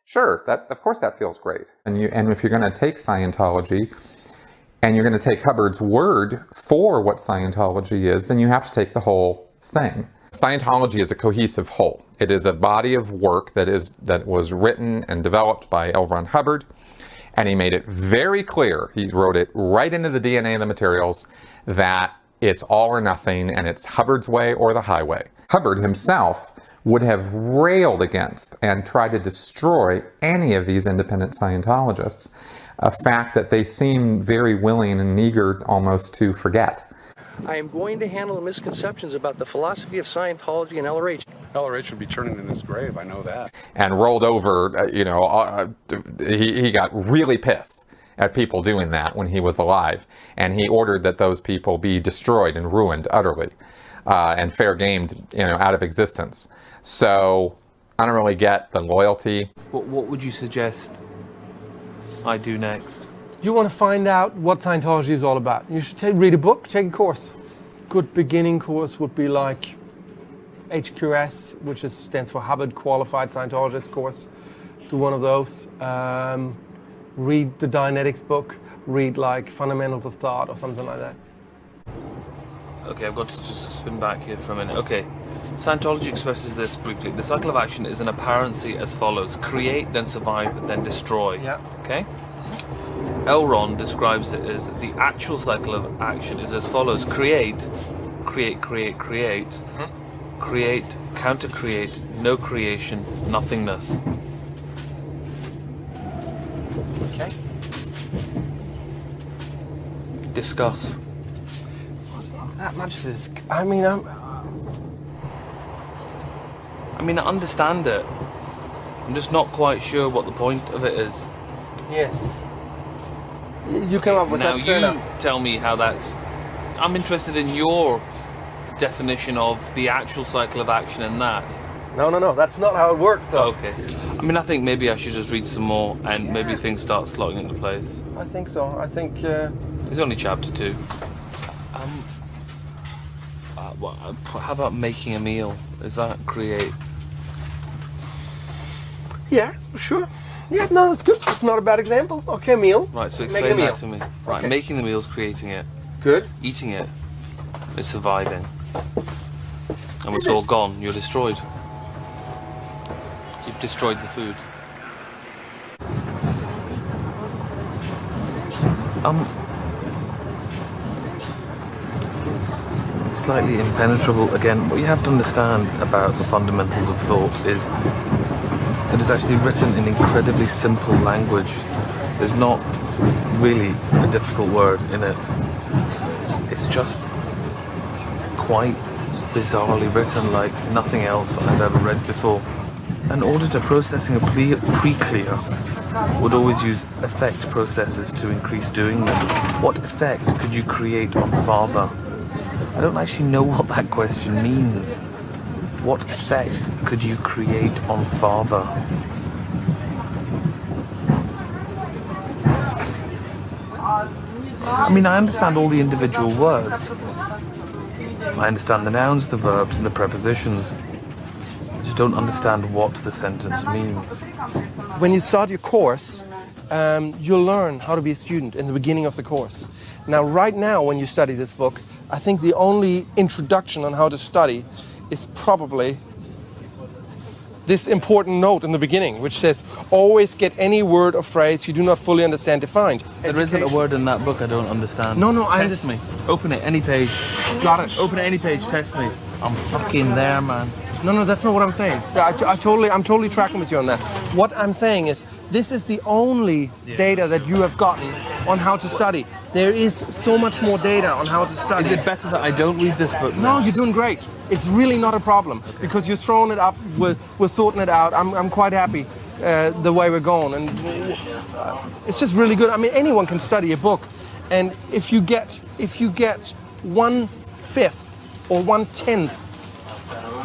Sure, of course that feels great. And if you're going to take Scientology and you're going to take Hubbard's word for what Scientology is, then you have to take the whole thing. Scientology is a cohesive whole. It is a body of work that was written and developed by L. Ron Hubbard, and he made it very clear. He wrote it right into the DNA of the materials that it's all or nothing, and it's Hubbard's way or the highway. Hubbard himself would have railed against and tried to destroy any of these independent Scientologists, a fact that they seem very willing and eager almost to forget. I am going to handle the misconceptions about the philosophy of Scientology and LRH. LRH would be turning in his grave, I know that. And rolled over, he got really pissed at people doing that when he was alive. And he ordered that those people be destroyed and ruined utterly and fair gamed, out of existence. So I don't really get the loyalty. What would you suggest I do next? You want to find out what Scientology is all about. You should read a book, take a course. Good beginning course would be like HQS, which stands for Hubbard Qualified Scientologist course. Do one of those. Read the Dianetics book. Read like Fundamentals of Thought or something like that. Okay, I've got to just spin back here for a minute. Okay, Scientology expresses this briefly. The cycle of action is an apparency as follows: create, then survive, then destroy. Yeah. Okay? L. Ron describes it as the actual cycle of action is as follows: create, create, create, create, create, counter-create, no creation, nothingness. Okay. Discuss. It's not that much. I mean, I understand it. I'm just not quite sure what the point of it is. Yes. You came up with now that. Fair you enough. tell me how that's... I'm interested in your definition of the actual cycle of action in that. No, that's not how it works, though. Okay. I mean, I think maybe I should just read some more and maybe things start slotting into place. I think so. I think... It's only chapter 2. How about making a meal? Is that create? Yeah, sure. Yeah, no, that's good. It's not a bad example. Okay, meal. Right, so Making a explain meal. that to me. Right, Okay. making the meal is creating it. Good. Eating it is surviving. And when it's all gone, you're destroyed. You've destroyed the food. Slightly impenetrable. Again, what you have to understand about the fundamentals of thought is that it's actually written in incredibly simple language. There's not really a difficult word in it. It's just quite bizarrely written, like nothing else I've ever read before. An auditor processing a pre-clear would always use effect processes to increase doing this. What effect could you create on father? I don't actually know what that question means. What effect could you create on father? I mean, I understand all the individual words. I understand the nouns, the verbs, and the prepositions. I just don't understand what the sentence means. When you start your course, you'll learn how to be a student in the beginning of the course. Now, right now, when you study this book, I think the only introduction on how to study is probably this important note in the beginning, which says, always get any word or phrase you do not fully understand defined. There isn't a word in that book I don't understand. No, I Test me. Open it, any page. Got it. Open it, any page, test me. I'm fucking there, man. No, that's not what I'm saying. I'm totally tracking with you on that. What I'm saying is, this is the only data that you have gotten on how to study. There is so much more data on how to study. Is it better that I don't read this book now? No, you're doing great. It's really not a problem because you're throwing it up. We're sorting it out. I'm quite happy the way we're going, and it's just really good. I mean, anyone can study a book, and if you get 1/5 or 1/10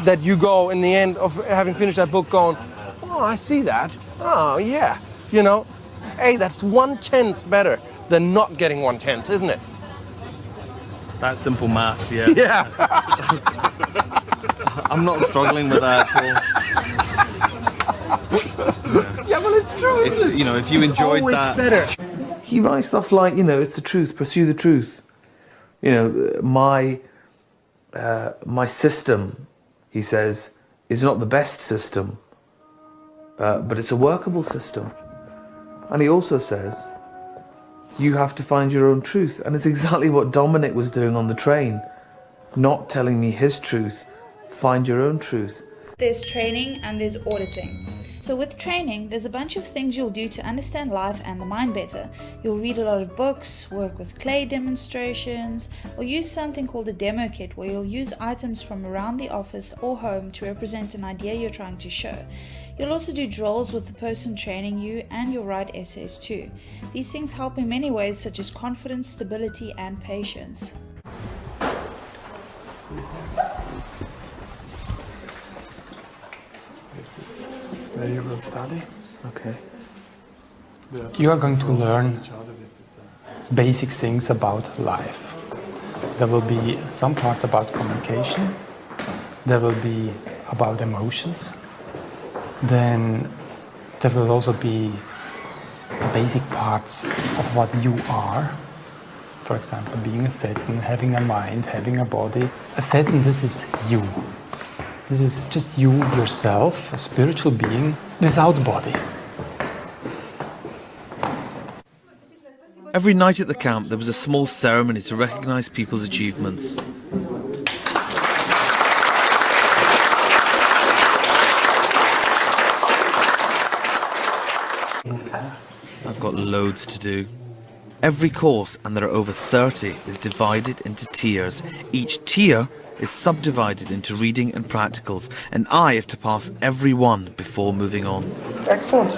that you go in the end of having finished that book going, oh, I see that. Oh, yeah. You know, hey, that's 1/10 better than not getting 1/10, isn't it? That's simple maths, yeah. Yeah. I'm not struggling with that at all. Yeah, well, it's true, isn't it? You know, if you enjoyed always that. Better. He writes stuff like, you know, it's the truth, pursue the truth. You know, my system, he says, is not the best system, but it's a workable system. And he also says, you have to find your own truth. And it's exactly what Dominic was doing on the train. Not telling me his truth. Find your own truth. There's training and there's auditing. So with training, there's a bunch of things you'll do to understand life and the mind better. You'll read a lot of books, work with clay demonstrations, or use something called a demo kit where you'll use items from around the office or home to represent an idea you're trying to show. You'll also do drills with the person training you, and you'll write essays too. These things help in many ways, such as confidence, stability, and patience. This is where you will study. Okay. You are going to learn basic things about life. There will be some parts about communication. There will be about emotions. Then there will also be the basic parts of what you are. For example, being a thetan, having a mind, having a body. A thetan, this is you. This is just you, yourself, a spiritual being without body. Every night at the camp, there was a small ceremony to recognise people's achievements. I've got loads to do. Every course, and there are over 30, is divided into tiers. Each tier is subdivided into reading and practicals, and I have to pass every one before moving on. Excellent.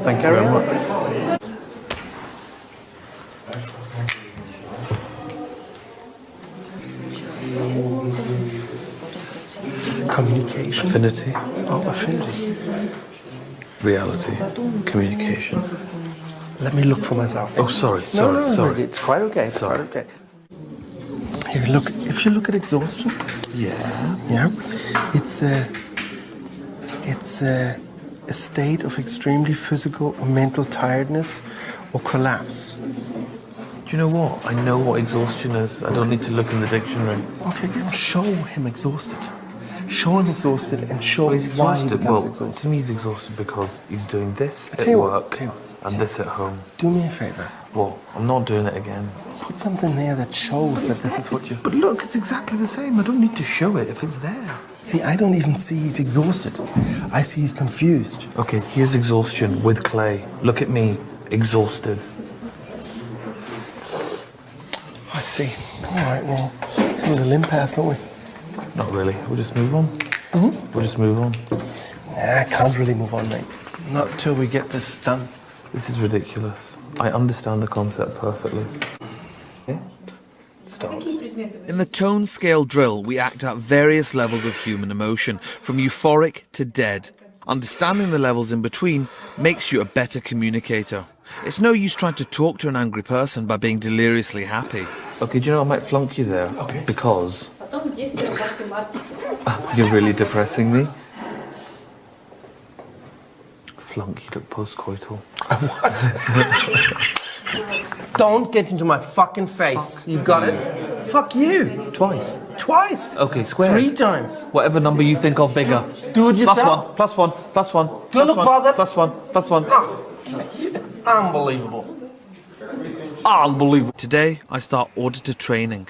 Thank you very much. Communication. Affinity. Oh, affinity. Reality. Communication. Let me look for myself. Oh, sorry. No, it's quite okay. It's Sorry. quite okay. Here, look. If you look at exhaustion. Yeah. Yeah. It's a state of extremely physical or mental tiredness or collapse. Do you know what? I know what exhaustion is. I don't need to look in the dictionary. Okay, now show him exhausted. Show him exhausted and show Well, he's him why he exhausted. becomes Well, exhausted. to me, he's exhausted because he's doing this I at tell you what, work okay, and this at home. Do me a favour. Well, I'm not doing it again. Put something there that shows that this is what you... But look, it's exactly the same. I don't need to show it if it's there. See, I don't even see he's exhausted. I see he's confused. Okay, here's exhaustion with clay. Look at me, exhausted. I see. All right, well, a little impasse, don't we? Not really. We'll just move on. Mm-hmm. We'll just move on. Nah, I can't really move on, mate. Not until we get this done. This is ridiculous. I understand the concept perfectly. Okay. Start. In the tone scale drill, we act out various levels of human emotion, from euphoric to dead. Understanding the levels in between makes you a better communicator. It's no use trying to talk to an angry person by being deliriously happy. Okay, do you know I might flunk you there? Okay. Because you're really depressing me. Flunk, you look post-coital. Don't get into my fucking face. You got it? Fuck you. Twice. Twice. Okay, square. 3 times. Whatever number you think of bigger. Do it yourself. Plus one. Do I look bothered? Plus one. Unbelievable. Unbelievable. Today, I start auditor training.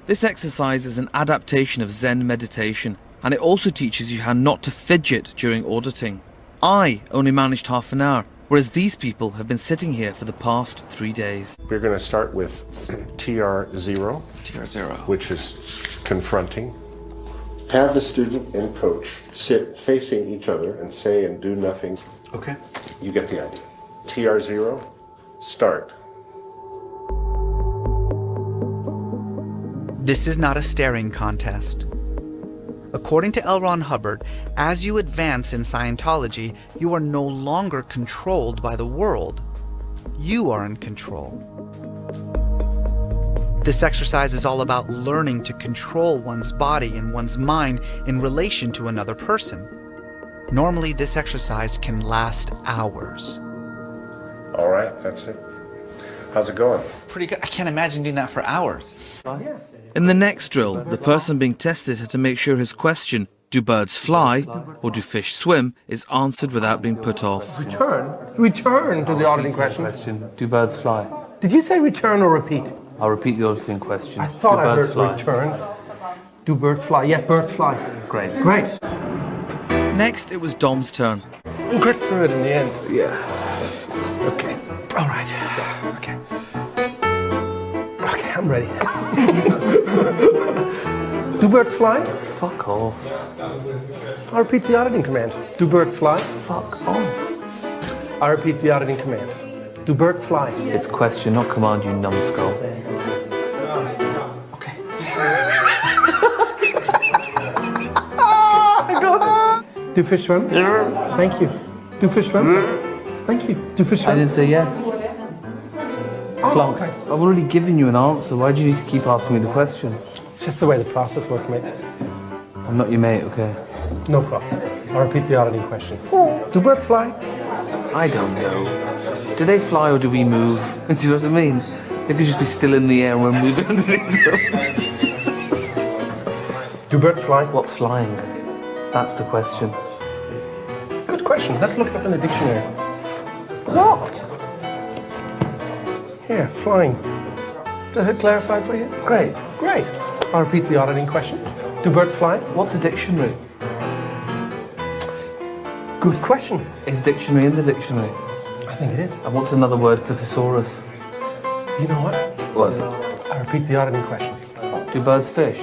This exercise is an adaptation of Zen meditation, and it also teaches you how not to fidget during auditing. I only managed half an hour, whereas these people have been sitting here for the past 3 days. We're going to start with TR0. TR0. Which is confronting. Have the student and coach sit facing each other and say and do nothing. Okay. You get the idea. TR0, start. This is not a staring contest. According to L. Ron Hubbard, as you advance in Scientology, you are no longer controlled by the world. You are in control. This exercise is all about learning to control one's body and one's mind in relation to another person. Normally, this exercise can last hours. All right, that's it. How's it going? Pretty good. I can't imagine doing that for hours. In the next drill, the person being tested had to make sure his question, do birds fly or do fish swim, is answered without being put off. Return to the auditing question. Do birds fly? Did you say return or repeat? I'll repeat the auditing question. I thought do I birds heard fly? return. Do birds fly? Yeah, birds fly. Great. Great. Next, it was Dom's turn. We'll get through it in the end. Yeah. Okay. All right. Stop. Okay. Okay, I'm ready. Do birds fly? Fuck off. I'll repeat the auditing command. Do birds fly? Fuck off. I repeat the auditing command. Do birds fly? It's question, not command, you numbskull. Okay. I got it. Do fish swim? Thank you. Do fish swim? Thank you. Do fish swim? I didn't say yes. Flunk. Okay. I've already given you an answer. Why do you need to keep asking me the question? It's just the way the process works, mate. I'm not your mate, okay? No props. I'll repeat the auditing question. Do birds fly? I don't know. Do they fly or do we move? Do you know what I mean? They could just be still in the air and we're moving underneath them. Do birds fly? What's flying? That's the question. Good question. Let's look it up in the dictionary. What? Here, flying. Does it clarify for you? Great, great. I'll repeat the auditing question. Do birds fly? What's a dictionary? Good question. Is dictionary in the dictionary? I think it is. And what's another word for thesaurus? You know what? What? I'll repeat the auditing question. Do birds fish?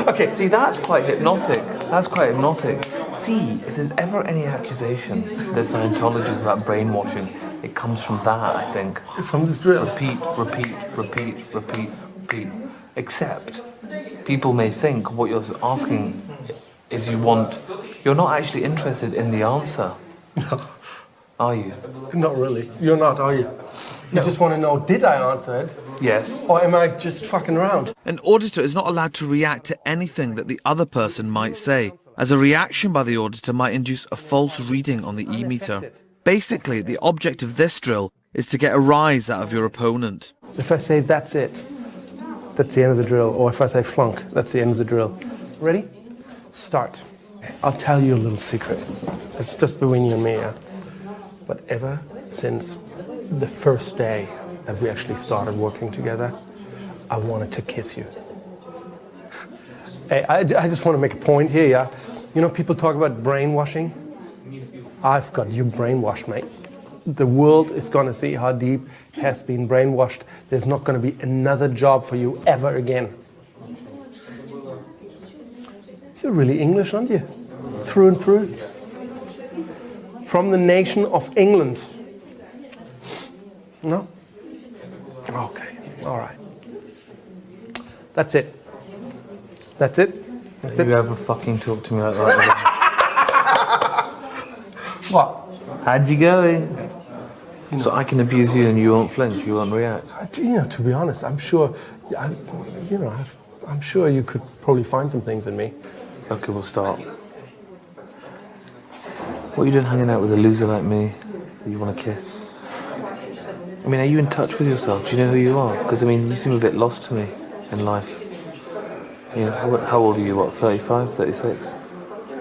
Okay. See, that's quite hypnotic. That's quite hypnotic. See, if there's ever any accusation that Scientology is about brainwashing, it comes from that, I think. From this drill. Repeat, repeat, repeat, repeat, repeat. Except, people may think what you're asking is you're not actually interested in the answer. No. Are you? Not really. You're not, are you? You just want to know, did I answer it? Yes. Or am I just fucking around? An auditor is not allowed to react to anything that the other person might say, as a reaction by the auditor might induce a false reading on the e-meter. Basically, the object of this drill is to get a rise out of your opponent. If I say that's it, that's the end of the drill. Or if I say flunk, that's the end of the drill. Ready? Start. I'll tell you a little secret. It's just between you and me, yeah? But ever since the first day that we actually started working together, I wanted to kiss you. Hey, I just want to make a point here, yeah? You know, people talk about brainwashing. I've got you brainwashed, mate. The world is going to see how deep has been brainwashed. There's not going to be another job for you ever again. You're really English, aren't you? Through and through. From the nation of England. No? Okay, all right. That's it. That's it? That's it? You ever fucking talk to me like that? What? How'd you going? So I can abuse you and you won't flinch, you won't react. You know, to be honest, I'm sure, I'm sure you could probably find some things in me. Okay, we'll start. What are you doing hanging out with a loser like me that you want to kiss? I mean, are you in touch with yourself? Do you know who you are? Because, I mean, you seem a bit lost to me in life. You know, how old are you? What, 35, 36?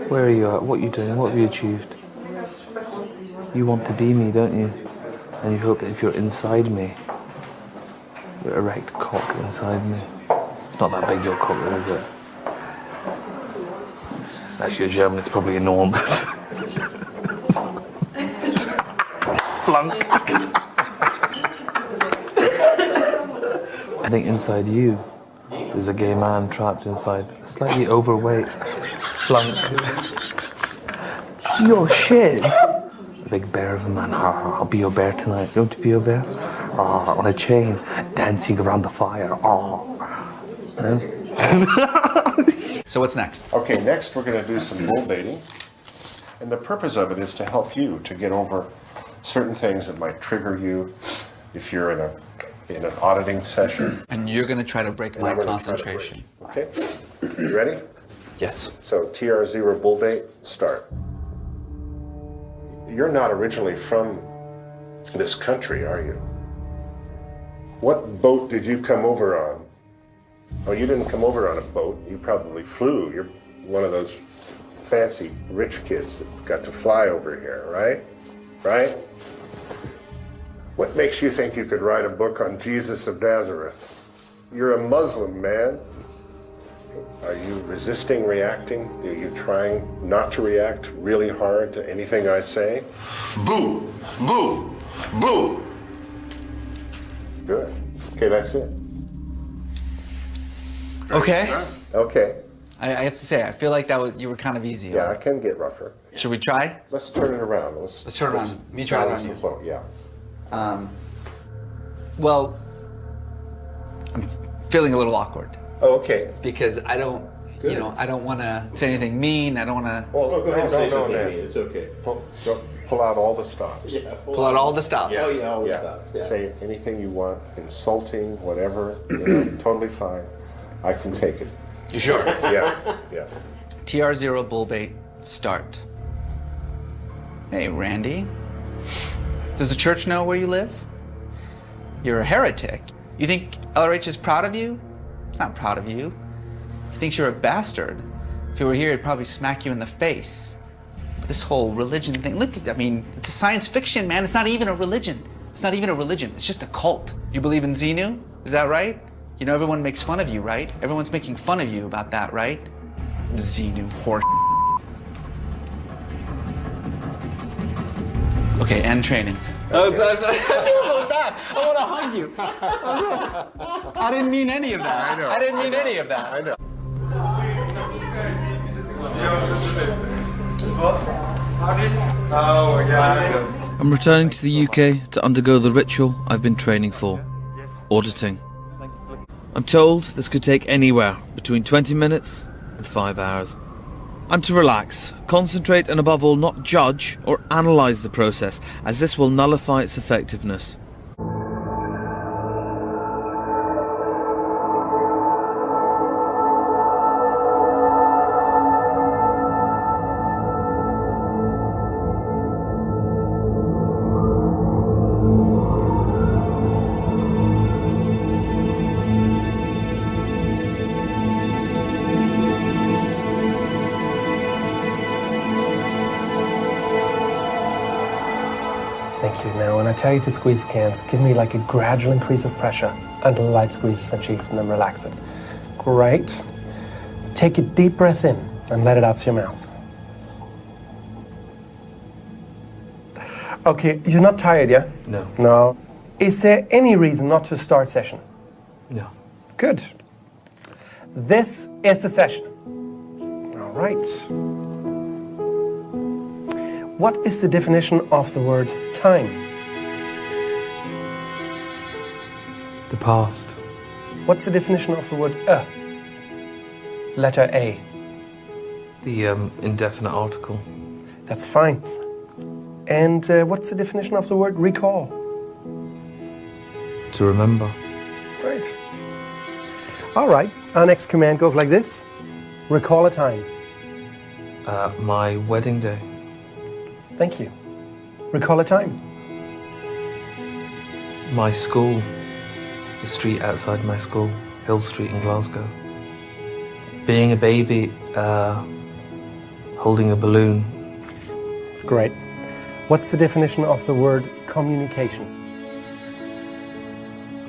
Where are you at? What are you doing? What have you achieved? You want to be me, don't you? And you hope that if you're inside me, your erect cock inside me. It's not that big, your cock, is it? Actually, a German, it's probably enormous. Flunk. I think inside you is a gay man trapped inside a slightly overweight flunk. Your shit. A big bear of a man. I'll be your bear tonight. You want to be your bear? On a chain, dancing around the fire. So what's next? Okay, next we're going to do some bull baiting. And the purpose of it is to help you to get over certain things that might trigger you if you're in an auditing session. And you're going to try to break my concentration. Okay, you ready? Yes. So TR0 bull bait, start. You're not originally from this country, are you? What boat did you come over on? Oh, you didn't come over on a boat. You probably flew. You're one of those fancy rich kids that got to fly over here, right? Right? What makes you think you could write a book on Jesus of Nazareth? You're a Muslim, man. Are you resisting reacting? Are you trying not to react really hard to anything I say? Boo! Boo! Boo! Good. Okay, that's it. Okay. Okay. I have to say, I feel like you were kind of easy. Yeah, I can get rougher. Should we try? Let's turn it around. Let's turn it around. Me try it on you. Flow. Yeah. Well, I'm feeling a little awkward. Oh, okay. Because I don't, I don't want to say anything mean. I don't want to. Well, go ahead and say something man. mean. It's okay. Pull out all the stops. Yeah. Pull out all the stops. Oh yeah, all the stops. Yeah. Say anything you want, insulting, whatever. Totally fine. I can take it. You sure? Yeah. Yeah. TR0 bull bait, start. Hey, Randy. Does the church know where you live? You're a heretic. You think LRH is proud of you? It's not proud of you. He thinks you're a bastard. If he were here, he'd probably smack you in the face. But this whole religion thing. Look, I mean, it's a science fiction, man. It's not even a religion. It's not even a religion. It's just a cult. You believe in Xenu? Is that right? You know, everyone makes fun of you, right? Everyone's making fun of you about that, right? Xenu horse. Okay, end training. I feel so bad. I want to hug you. I didn't mean any of that. I know. I didn't mean any of that. I know. I'm returning to the UK to undergo the ritual I've been training for, auditing. I'm told this could take anywhere between 20 minutes and 5 hours. I'm to relax, concentrate and above all not judge or analyse the process, as this will nullify its effectiveness. Thank you. Now, when I tell you to squeeze the cans, give me like a gradual increase of pressure until the light squeeze is achieved, and then relax it. Great. Take a deep breath in and let it out through your mouth. Okay, you're not tired, yeah? No. No. Is there any reason not to start session? No. Good. This is the session. All right. What is the definition of the word time? The past. What's the definition of the word Letter A. The indefinite article. That's fine. And what's the definition of the word recall? To remember. Great. All right, our next command goes like this. Recall a time. My wedding day. Thank you. Recall a time. My school. The street outside my school. Hill Street in Glasgow. Being a baby, holding a balloon. Great. What's the definition of the word communication?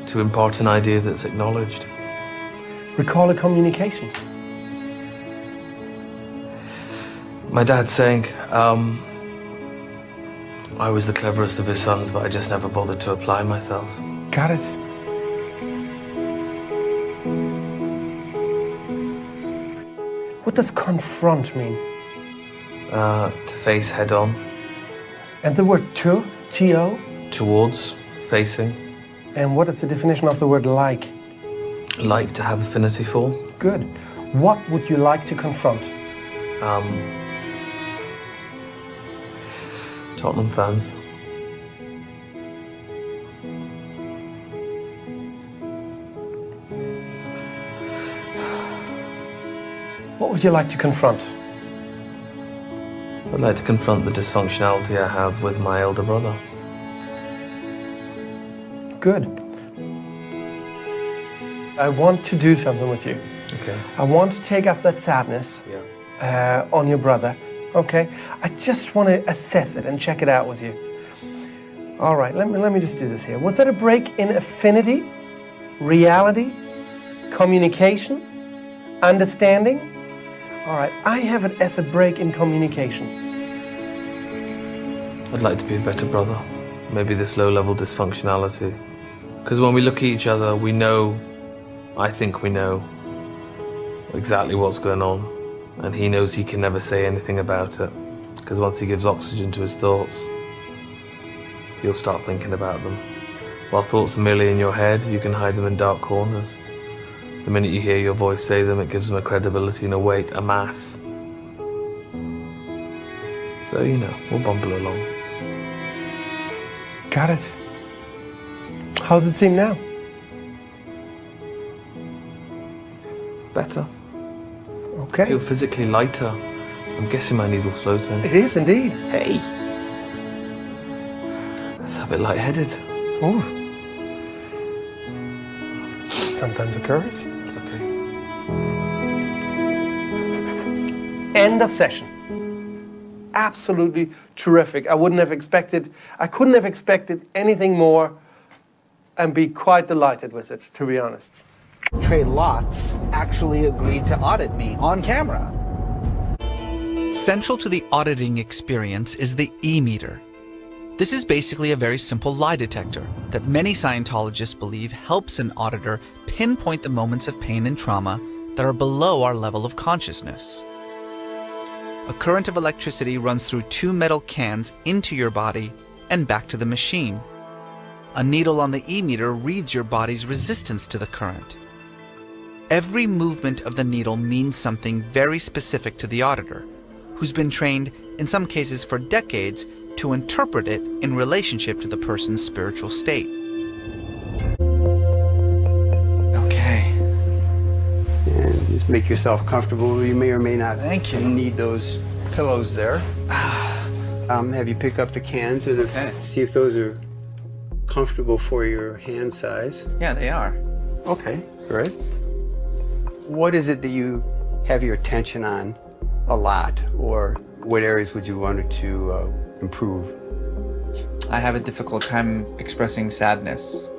To impart an idea that's acknowledged. Recall a communication. My dad saying, I was the cleverest of his sons, but I just never bothered to apply myself. Got it. What does confront mean? To face head on. And the word to? T-O? Towards, facing. And what is the definition of the word like? Like to have affinity for. Good. What would you like to confront? Tottenham fans. What would you like to confront? I'd like to confront the dysfunctionality I have with my elder brother. Good. I want to do something with you. Okay. I want to take up that sadness on your brother. Okay? I just want to assess it and check it out with you. All right, let me just do this here. Was that a break in affinity, reality, communication, understanding? All right, I have it as a break in communication. I'd like to be a better brother. Maybe this low-level dysfunctionality. Because when we look at each other, we know, I think we know, exactly what's going on. And he knows he can never say anything about it. Because once he gives oxygen to his thoughts, you'll start thinking about them. While thoughts are merely in your head, you can hide them in dark corners. The minute you hear your voice say them, it gives them a credibility and a weight, a mass. So, you know, we'll bumble along. Got it. How's it seem now? Better. Okay. I feel physically lighter. I'm guessing my needle's floating. It is indeed. Hey. A bit lightheaded. Oh. Sometimes occurs. Okay. End of session. absolutely terrific. I couldn't have expected anything more, and be quite delighted with it, to be honest. Trey Lotz actually agreed to audit me on camera. Central to the auditing experience is the E-meter. This is basically a very simple lie detector that many Scientologists believe helps an auditor pinpoint the moments of pain and trauma that are below our level of consciousness. A current of electricity runs through 2 metal cans into your body and back to the machine. A needle on the E-meter reads your body's resistance to the current. Every movement of the needle means something very specific to the auditor, who's been trained, in some cases for decades, to interpret it in relationship to the person's spiritual state. Okay. And just make yourself comfortable. You may or may not need those pillows there. Have you pick up the cans and see if those are comfortable for your hand size. Yeah, they are. Okay, great. What is it that you have your attention on a lot, or what areas would you want to improve? I have a difficult time expressing sadness.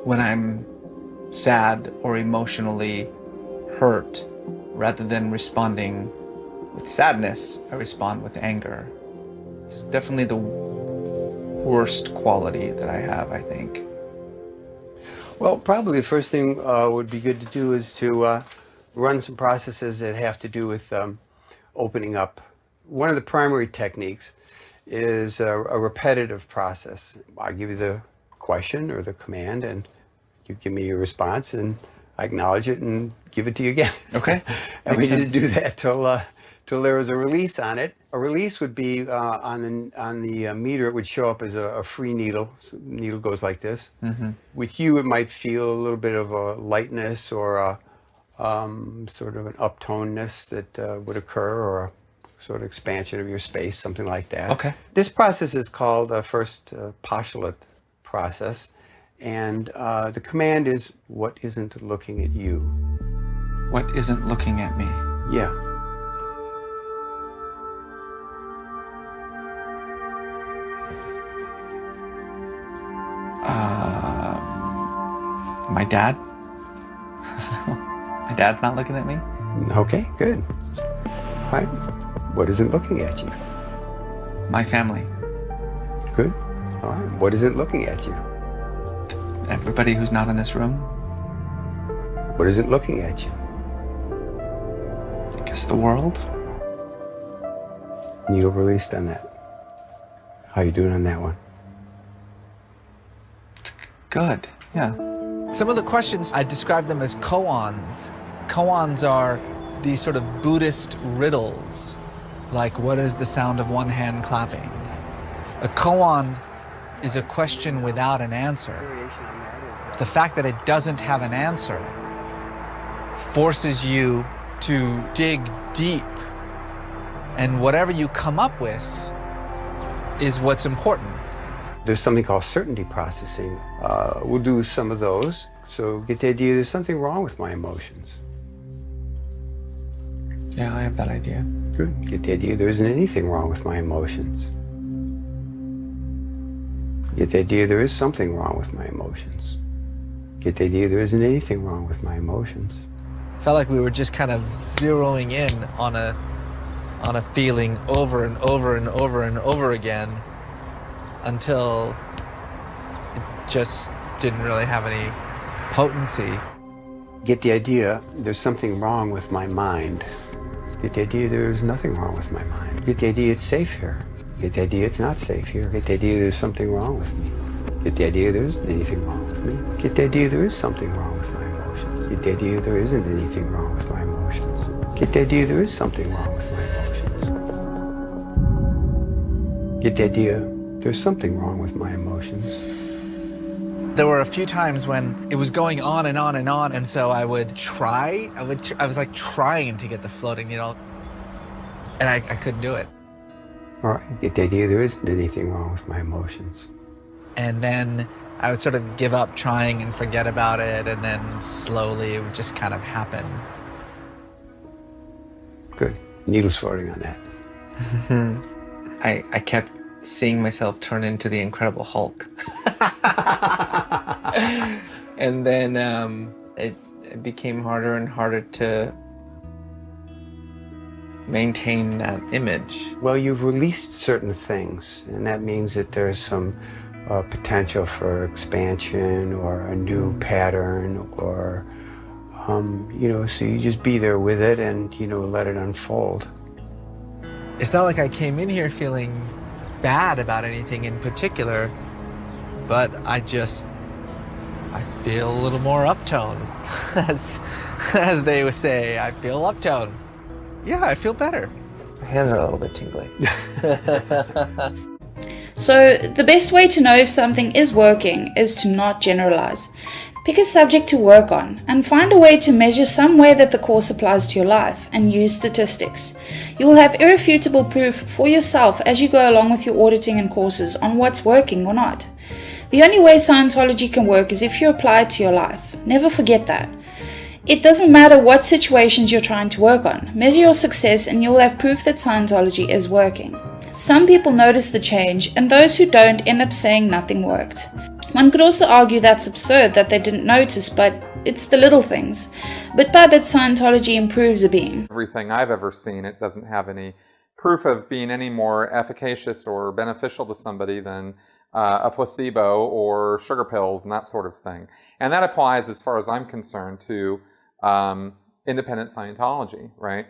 When I'm sad or emotionally hurt, rather than responding with sadness, I respond with anger. It's definitely the worst quality that I have, I think. Well, probably the first thing would be good to do is to run some processes that have to do with opening up. One of the primary techniques is a repetitive process. I give you the question or the command, and you give me your response, and I acknowledge it and give it to you again. Okay. And we need to do that till there is a release on it. A release would be on the meter. It would show up as a free needle. So the needle goes like this. Mm-hmm. With you, it might feel a little bit of a lightness or a sort of an uptonedness that would occur, or a sort of expansion of your space, something like that. Okay. This process is called first postulate process, and the command is, what isn't looking at you? What isn't looking at me? Yeah. My dad? My dad's not looking at me? Okay, good. All right. What isn't looking at you? My family. Good. All right. What isn't looking at you? Everybody who's not in this room. What isn't looking at you? I guess the world. Needle released on that. How you doing on that one? Good, yeah. Some of the questions, I describe them as koans. Koans are these sort of Buddhist riddles, like what is the sound of one hand clapping? A koan is a question without an answer. The fact that it doesn't have an answer forces you to dig deep, and whatever you come up with is what's important. There's something called certainty processing. We'll do some of those. So get the idea there's something wrong with my emotions. Yeah, I have that idea. Good. Get the idea there isn't anything wrong with my emotions. Get the idea there is something wrong with my emotions. Get the idea there isn't anything wrong with my emotions. Felt like we were just kind of zeroing in on a feeling over and over and over and over again, until it just didn't really have any potency. Get the idea there's something wrong with my mind. Get the idea there's nothing wrong with my mind. Get the idea it's safe here. Get the idea it's not safe here. Get the idea there's something wrong with me. Get the idea there isn't anything wrong with me. Get the idea there is something wrong with my emotions. Get the idea there isn't anything wrong with my emotions. Get the idea there is something wrong with my emotions. Get the idea there's something wrong with my emotions. There were a few times when it was going on and on and on, and so I would try. I was like trying to get the floating, you know, and I couldn't do it. All right, get the idea there isn't anything wrong with my emotions. And then I would sort of give up trying and forget about it, and then slowly it would just kind of happen. Good. Needles floating on that. I kept seeing myself turn into the Incredible Hulk. And then it became harder and harder to maintain that image. Well, you've released certain things, and that means that there's some potential for expansion or a new pattern, or, you know, so you just be there with it and, you know, let it unfold. It's not like I came in here feeling bad about anything in particular, but I feel a little more uptone, as they would say. I feel uptone. Yeah, I feel better. My hands are a little bit tingly. So the best way to know if something is working is to not generalize. Pick a subject to work on and find a way to measure some way that the course applies to your life, and use statistics. You will have irrefutable proof for yourself as you go along with your auditing and courses on what's working or not. The only way Scientology can work is if you apply it to your life. Never forget that. It doesn't matter what situations you're trying to work on. Measure your success and you'll have proof that Scientology is working. Some people notice the change, and those who don't end up saying nothing worked. One could also argue that's absurd that they didn't notice, but it's the little things. Bit by bit, Scientology improves a being. Everything I've ever seen, it doesn't have any proof of being any more efficacious or beneficial to somebody than a placebo or sugar pills and that sort of thing. And that applies, as far as I'm concerned, to independent Scientology, right?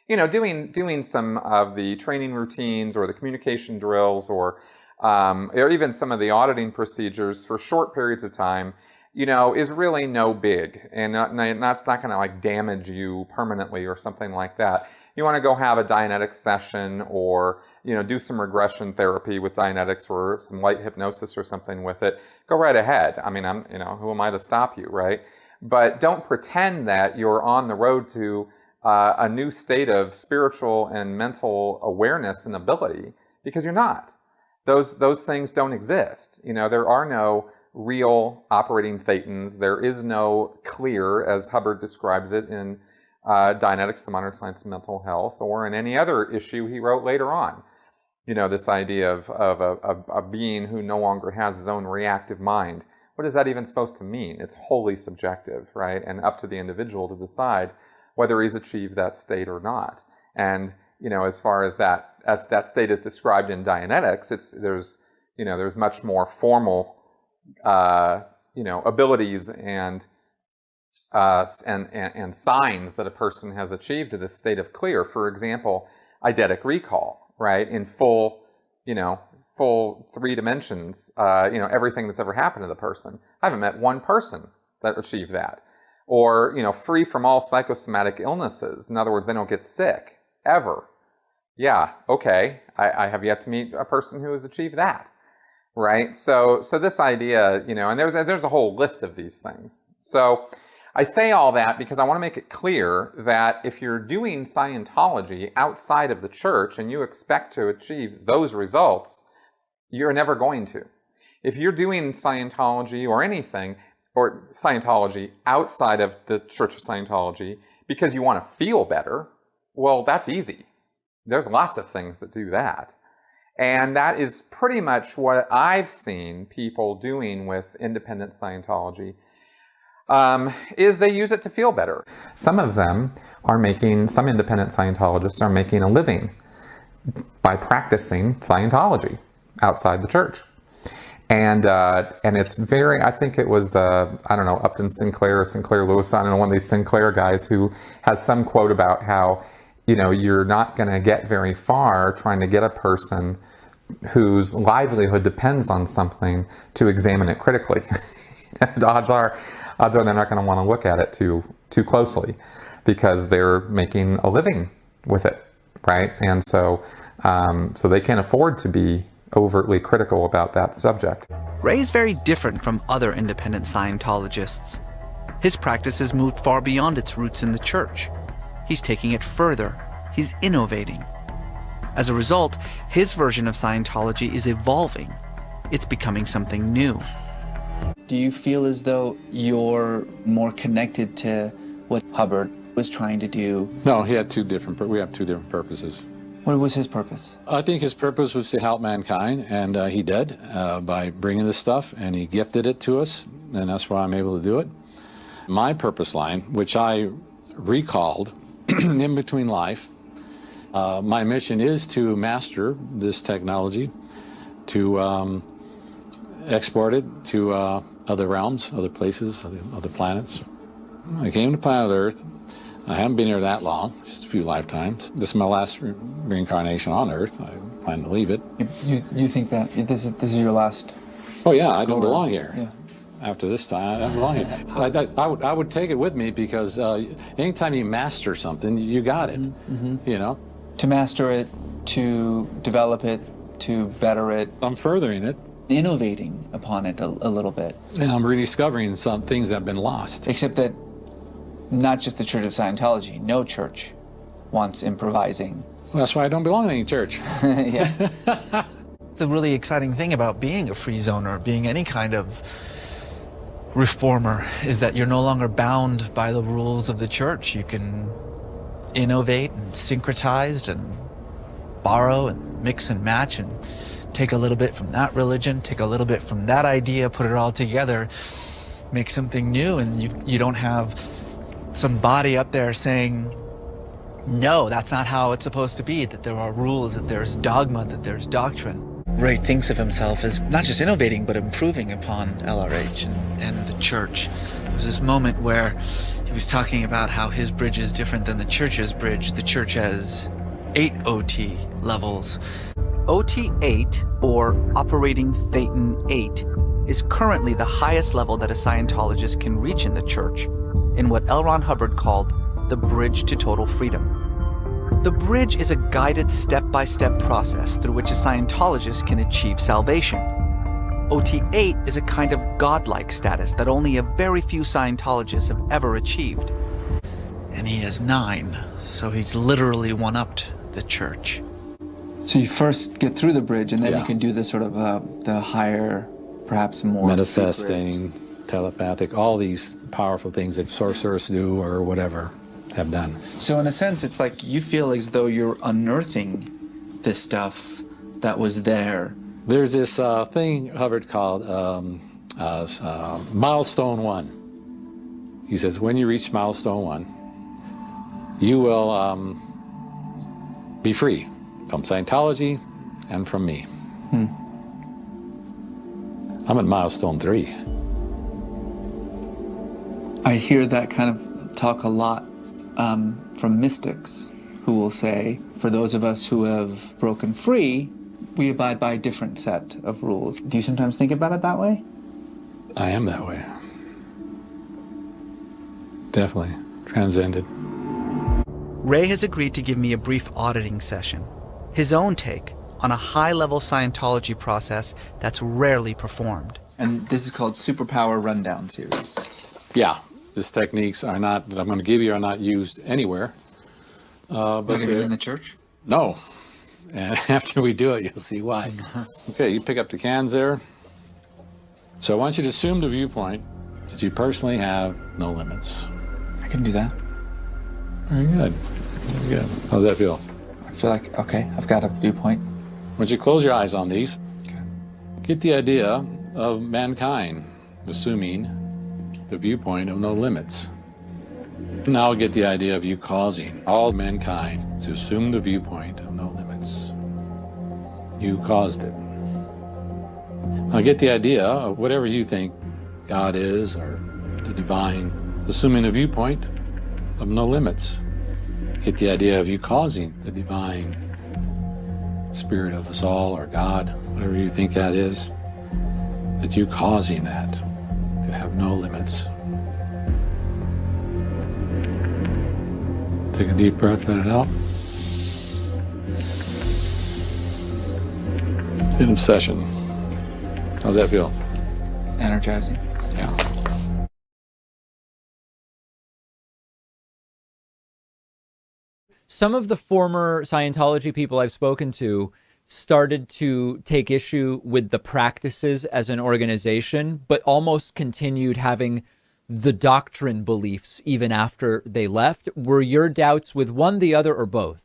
You know, doing some of the training routines or the communication drills or even some of the auditing procedures for short periods of time, you know, is really no big, and that's not going to like damage you permanently or something like that. You want to go have a Dianetics session, or you know, do some regression therapy with Dianetics or some light hypnosis or something with it. Go right ahead. I mean, you know, who am I to stop you, right? But don't pretend that you're on the road to a new state of spiritual and mental awareness and ability, because you're not. Those things don't exist. You know, there are no real operating thetans. There is no clear, as Hubbard describes it in Dianetics, the Modern Science of Mental Health, or in any other issue he wrote later on. You know, this idea of a being who no longer has his own reactive mind. What is that even supposed to mean? It's wholly subjective, right? And up to the individual to decide whether he's achieved that state or not. And you know, as far as that state is described in Dianetics, there's much more formal you know, abilities and signs that a person has achieved to this state of clear. For example, eidetic recall, right? In full 3 dimensions, you know, everything that's ever happened to the person. I haven't met one person that achieved that. Or, you know, free from all psychosomatic illnesses. In other words, they don't get sick, ever. Yeah, okay, I have yet to meet a person who has achieved that, right? So this idea, you know, and there's a whole list of these things. So I say all that because I want to make it clear that if you're doing Scientology outside of the church and you expect to achieve those results, you're never going to. If you're doing Scientology or anything, or Scientology outside of the Church of Scientology because you want to feel better, well, that's easy. There's lots of things that do that. And that is pretty much what I've seen people doing with independent Scientology, is they use it to feel better. Some independent Scientologists are making a living by practicing Scientology outside the church. And it's very, I think it was, I don't know, Upton Sinclair or Sinclair Lewis, I don't know, one of these Sinclair guys who has some quote about how, you know, you're not going to get very far trying to get a person whose livelihood depends on something to examine it critically. And odds are they're not going to want to look at it too closely because they're making a living with it, right? And so they can't afford to be overtly critical about that subject. Ray is very different from other independent Scientologists. His practice has moved far beyond its roots in the church. He's taking it further. He's innovating. As a result, his version of Scientology is evolving. It's becoming something new. Do you feel as though you're more connected to what Hubbard was trying to do? No, we have two different purposes. What was his purpose? I think his purpose was to help mankind, and he did by bringing this stuff, and he gifted it to us, and that's why I'm able to do it. My purpose line, which I recalled in between life, my mission is to master this technology, to export it to other realms, other places, other planets. I came to planet Earth. I haven't been here that long, just a few lifetimes. This is my last reincarnation on Earth. I plan to leave it. You think that this is your last? Oh yeah, I don't belong here. Yeah. After this time, I don't belong here. I would take it with me because anytime you master something, you got it. You know. To master it, to develop it, to better it. I'm furthering it. Innovating upon it a little bit. And I'm rediscovering some things that have been lost. Except that not just the Church of Scientology, no church wants improvising. Well, that's why I don't belong in any church. Yeah. The really exciting thing about being a free zoner, being any kind of reformer, is that you're no longer bound by the rules of the church. You can innovate and syncretize and borrow and mix and match and take a little bit from that religion, take a little bit from that idea, put it all together, make something new, and you don't have some body up there saying, no, that's not how it's supposed to be, that there are rules, that there's dogma, that there's doctrine. Ray thinks of himself as not just innovating, but improving upon LRH and the church. There was this moment where he was talking about how his bridge is different than the church's bridge. The church has 8 OT levels. OT 8, or Operating Thetan 8, is currently the highest level that a Scientologist can reach in the church, in what L. Ron Hubbard called the bridge to total freedom. The bridge is a guided step-by-step process through which a Scientologist can achieve salvation. OT 8 is a kind of godlike status that only a very few Scientologists have ever achieved. And he has 9, so he's literally one-upped the church. So you first get through the bridge, and then you can do the sort of the higher, perhaps more manifesting, telepathic, all these powerful things that sorcerers do or whatever have done. So in a sense, it's like you feel as though you're unearthing this stuff that was there. There's this thing Hubbard called Milestone 1. He says, when you reach Milestone 1, you will be free from Scientology and from me. I'm at Milestone 3. I hear that kind of talk a lot from mystics who will say, for those of us who have broken free, we abide by a different set of rules. Do you sometimes think about it that way? I am that way. Definitely. Transcended. Ray has agreed to give me a brief auditing session, his own take on a high-level Scientology process that's rarely performed. And this is called Superpower Rundown Series. Yeah. These techniques are not, that I'm going to give you, are not used anywhere. But even in the church? No. And after we do it, you'll see why. Okay, you pick up the cans there. So I want you to assume the viewpoint that you personally have no limits. I can do that. Very good. Very good. How's that feel? I feel like, okay, I've got a viewpoint. Once you close your eyes on these, get the idea of mankind assuming the viewpoint of no limits. Now get the idea of you causing all mankind to assume the viewpoint of no limits. You caused it. Now get the idea of whatever you think God is or the divine, assuming a viewpoint of no limits. Get the idea of you causing the divine spirit of us all, or God, whatever you think that is, that you causing that to have no limits. Take a deep breath, let it out. In obsession. How's that feel? Energizing. Yeah. Some of the former Scientology people I've spoken to started to take issue with the practices as an organization, but almost continued having the doctrine beliefs even after they left. Were your doubts with one, the other, or both?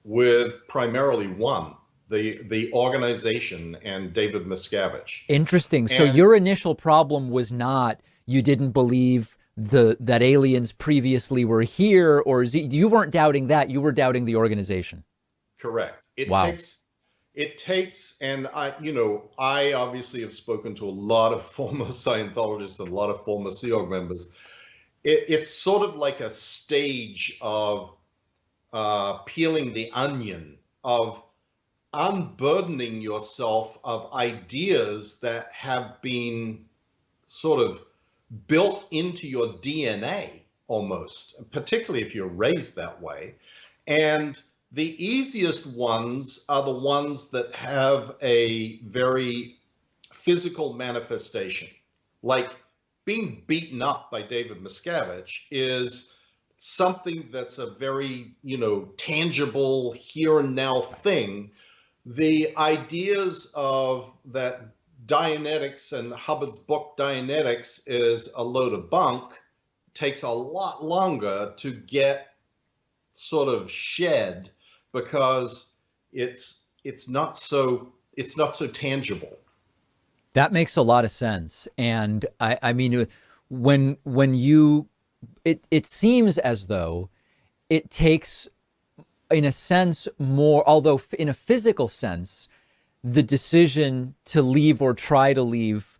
with primarily one, the organization and David Miscavige. Interesting. So your initial problem was not you didn't believe that aliens previously were here, or you weren't doubting that, you were doubting the organization. Correct. Wow. It takes, and I obviously have spoken to a lot of former Scientologists and a lot of former Sea Org members. It's sort of like a stage of peeling the onion, of unburdening yourself of ideas that have been sort of built into your DNA almost, particularly if you're raised that way. And the easiest ones are the ones that have a very physical manifestation. Like being beaten up by David Miscavige is something that's a very, tangible here and now thing. The ideas of that Dianetics and Hubbard's book Dianetics is a load of bunk takes a lot longer to get sort of shed because it's not so tangible. That makes a lot of sense. And I mean, when you, it seems as though it takes, in a sense, more, although in a physical sense, the decision to leave or try to leave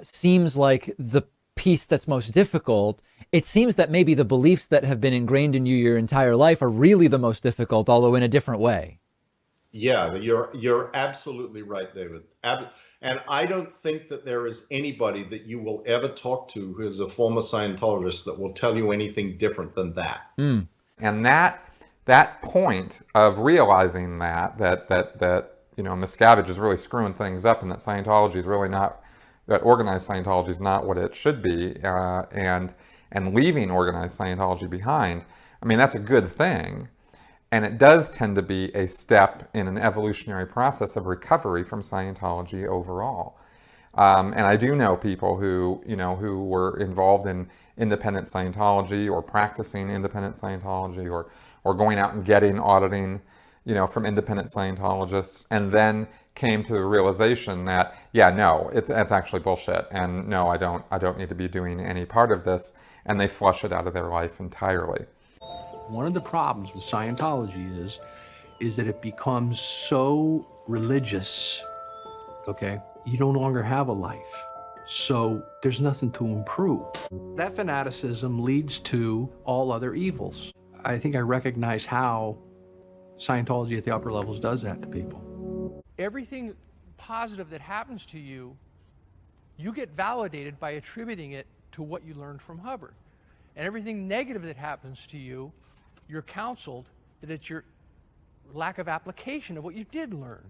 seems like the piece that's most difficult. It seems that maybe the beliefs that have been ingrained in you your entire life are really the most difficult, although in a different way. Yeah, you're absolutely right, David. And I don't think that there is anybody that you will ever talk to who is a former Scientologist that will tell you anything different than that. Mm. And that point of realizing that Miscavige is really screwing things up, and that Scientology is really not, that organized Scientology is not what it should be, and leaving organized Scientology behind, I mean, that's a good thing. And it does tend to be a step in an evolutionary process of recovery from Scientology overall. And I do know people who were involved in independent Scientology or practicing independent Scientology or going out and getting auditing, from independent Scientologists, and then came to the realization that, yeah, no, it's actually bullshit, and no, I don't need to be doing any part of this, and they flush it out of their life entirely. One of the problems with Scientology is that it becomes so religious, okay? You no longer have a life, so there's nothing to improve. That fanaticism leads to all other evils. I think I recognize how Scientology at the upper levels does that to people. Everything positive that happens to you, you get validated by attributing it to what you learned from Hubbard. And everything negative that happens to you, you're counseled that it's your lack of application of what you did learn.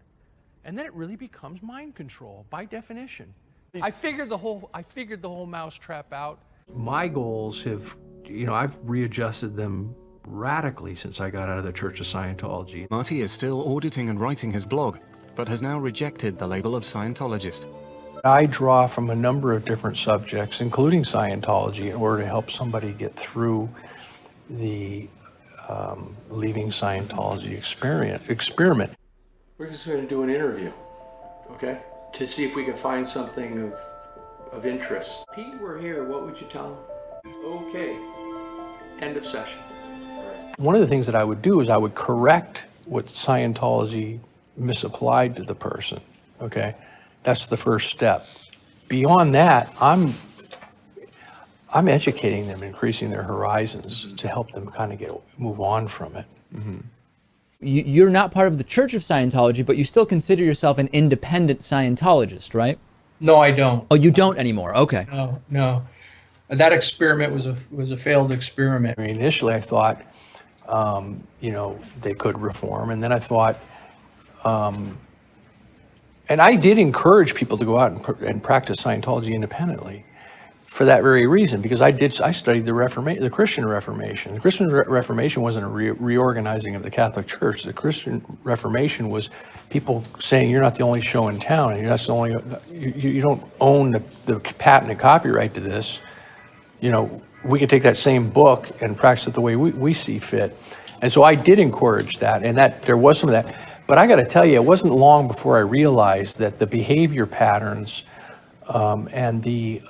And then it really becomes mind control by definition. I figured the whole mousetrap out. My goals have, I've readjusted them radically since I got out of the Church of Scientology. Marty is still auditing and writing his blog, but has now rejected the label of Scientologist. I draw from a number of different subjects, including Scientology, in order to help somebody get through the leaving Scientology experiment. We're just going to do an interview, okay? To see if we can find something of interest. Pete, we're here. What would you tell him? Okay. End of session. One of the things that I would do is I would correct what Scientology misapplied to the person, okay? That's the first step. Beyond that, I'm educating them, increasing their horizons to help them kind of move on from it. Mm-hmm. You're not part of the Church of Scientology, but you still consider yourself an independent Scientologist, right? No, I don't. Oh, you don't anymore. Okay. No. That experiment was a failed experiment. I mean, initially I thought, they could reform, and then I thought, and I did encourage people to go out and practice Scientology independently for that very reason, because I studied the Christian Reformation. The Christian Reformation wasn't a reorganizing of the Catholic Church. The Christian Reformation was people saying you're not the only show in town, and you're not the only, you don't own the patent and copyright to this. We could take that same book and practice it the way we see fit. And so I did encourage that, and that there was some of that. But I got to tell you, it wasn't long before I realized that the behavior patterns and the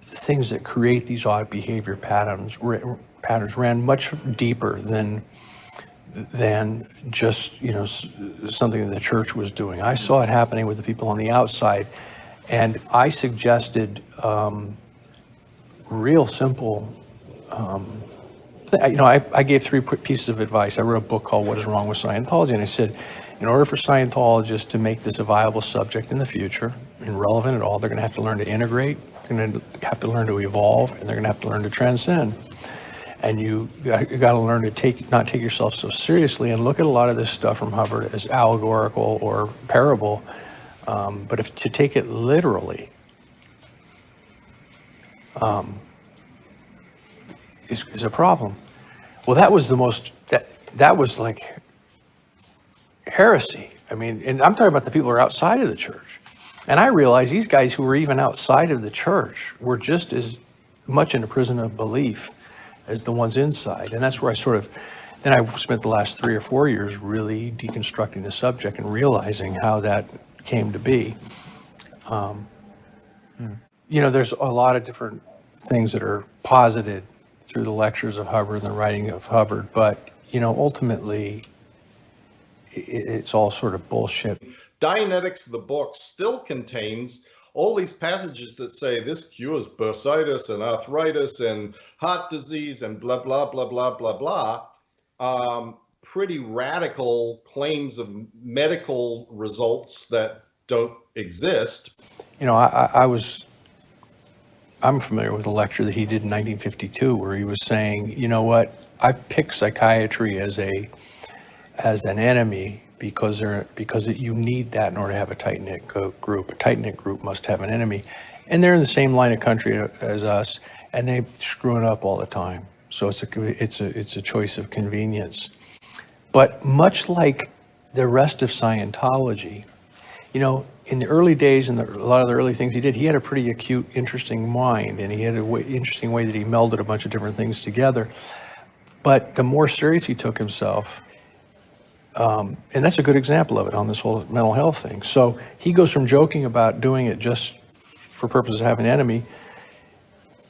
things that create these odd behavior patterns ran much deeper than just something that the church was doing. I saw it happening with the people on the outside, and I suggested real simple. I gave 3 pieces of advice. I wrote a book called "What Is Wrong with Scientology," and I said, in order for Scientologists to make this a viable subject in the future and relevant at all, they're going to have to learn to integrate, they're going to have to learn to evolve, and they're going to have to learn to transcend. And you got to learn to not take yourself so seriously and look at a lot of this stuff from Hubbard as allegorical or parable, but to take it literally is a problem. Well, that was that was like heresy. I mean, and I'm talking about the people who are outside of the church. And I realized these guys who were even outside of the church were just as much in a prison of belief as the ones inside. And that's where then I spent the last 3 or 4 years really deconstructing the subject and realizing how that came to be. There's a lot of different things that are posited through the lectures of Hubbard and the writing of Hubbard, but, ultimately, it's all sort of bullshit. Dianetics, the book, still contains all these passages that say this cures bursitis and arthritis and heart disease and blah, blah, blah, blah, blah, blah. Pretty radical claims of medical results that don't exist. I'm familiar with a lecture that he did in 1952 where he was saying, you know what, I picked psychiatry as an enemy because you need that in order to have a tight-knit group. A tight-knit group must have an enemy. And they're in the same line of country as us, and they're screwing up all the time. So it's a choice of convenience. But much like the rest of Scientology, in the early days and a lot of the early things he did, he had a pretty acute, interesting mind, and he had an interesting way that he melded a bunch of different things together. But the more serious he took himself, and that's a good example of it on this whole mental health thing. So he goes from joking about doing it just for purposes of having an enemy.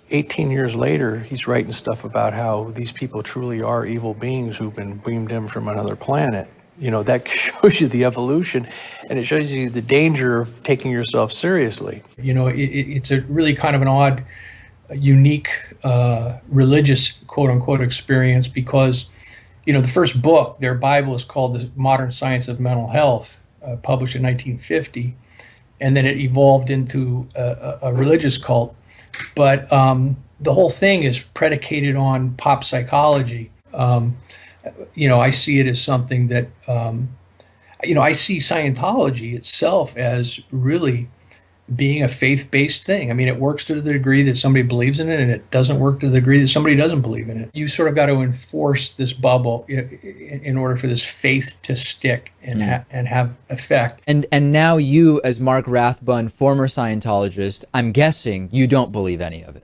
18 years later, he's writing stuff about how these people truly are evil beings who've been beamed in from another planet. That shows you the evolution, and it shows you the danger of taking yourself seriously. It's a really kind of an odd, unique religious quote-unquote experience because, the first book, their Bible, is called The Modern Science of Mental Health, published in 1950, and then it evolved into a religious cult. But the whole thing is predicated on pop psychology. I see it as something that, I see Scientology itself as really being a faith-based thing. I mean, it works to the degree that somebody believes in it, and it doesn't work to the degree that somebody doesn't believe in it. You sort of got to enforce this bubble in order for this faith to stick and have effect. And now you, as Mark Rathbun, former Scientologist, I'm guessing you don't believe any of it.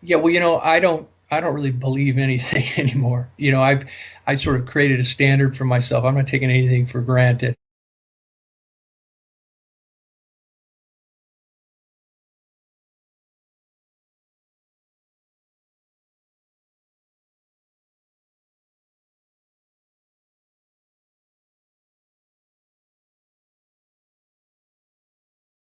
Yeah, well, I don't really believe anything anymore. I sort of created a standard for myself. I'm not taking anything for granted.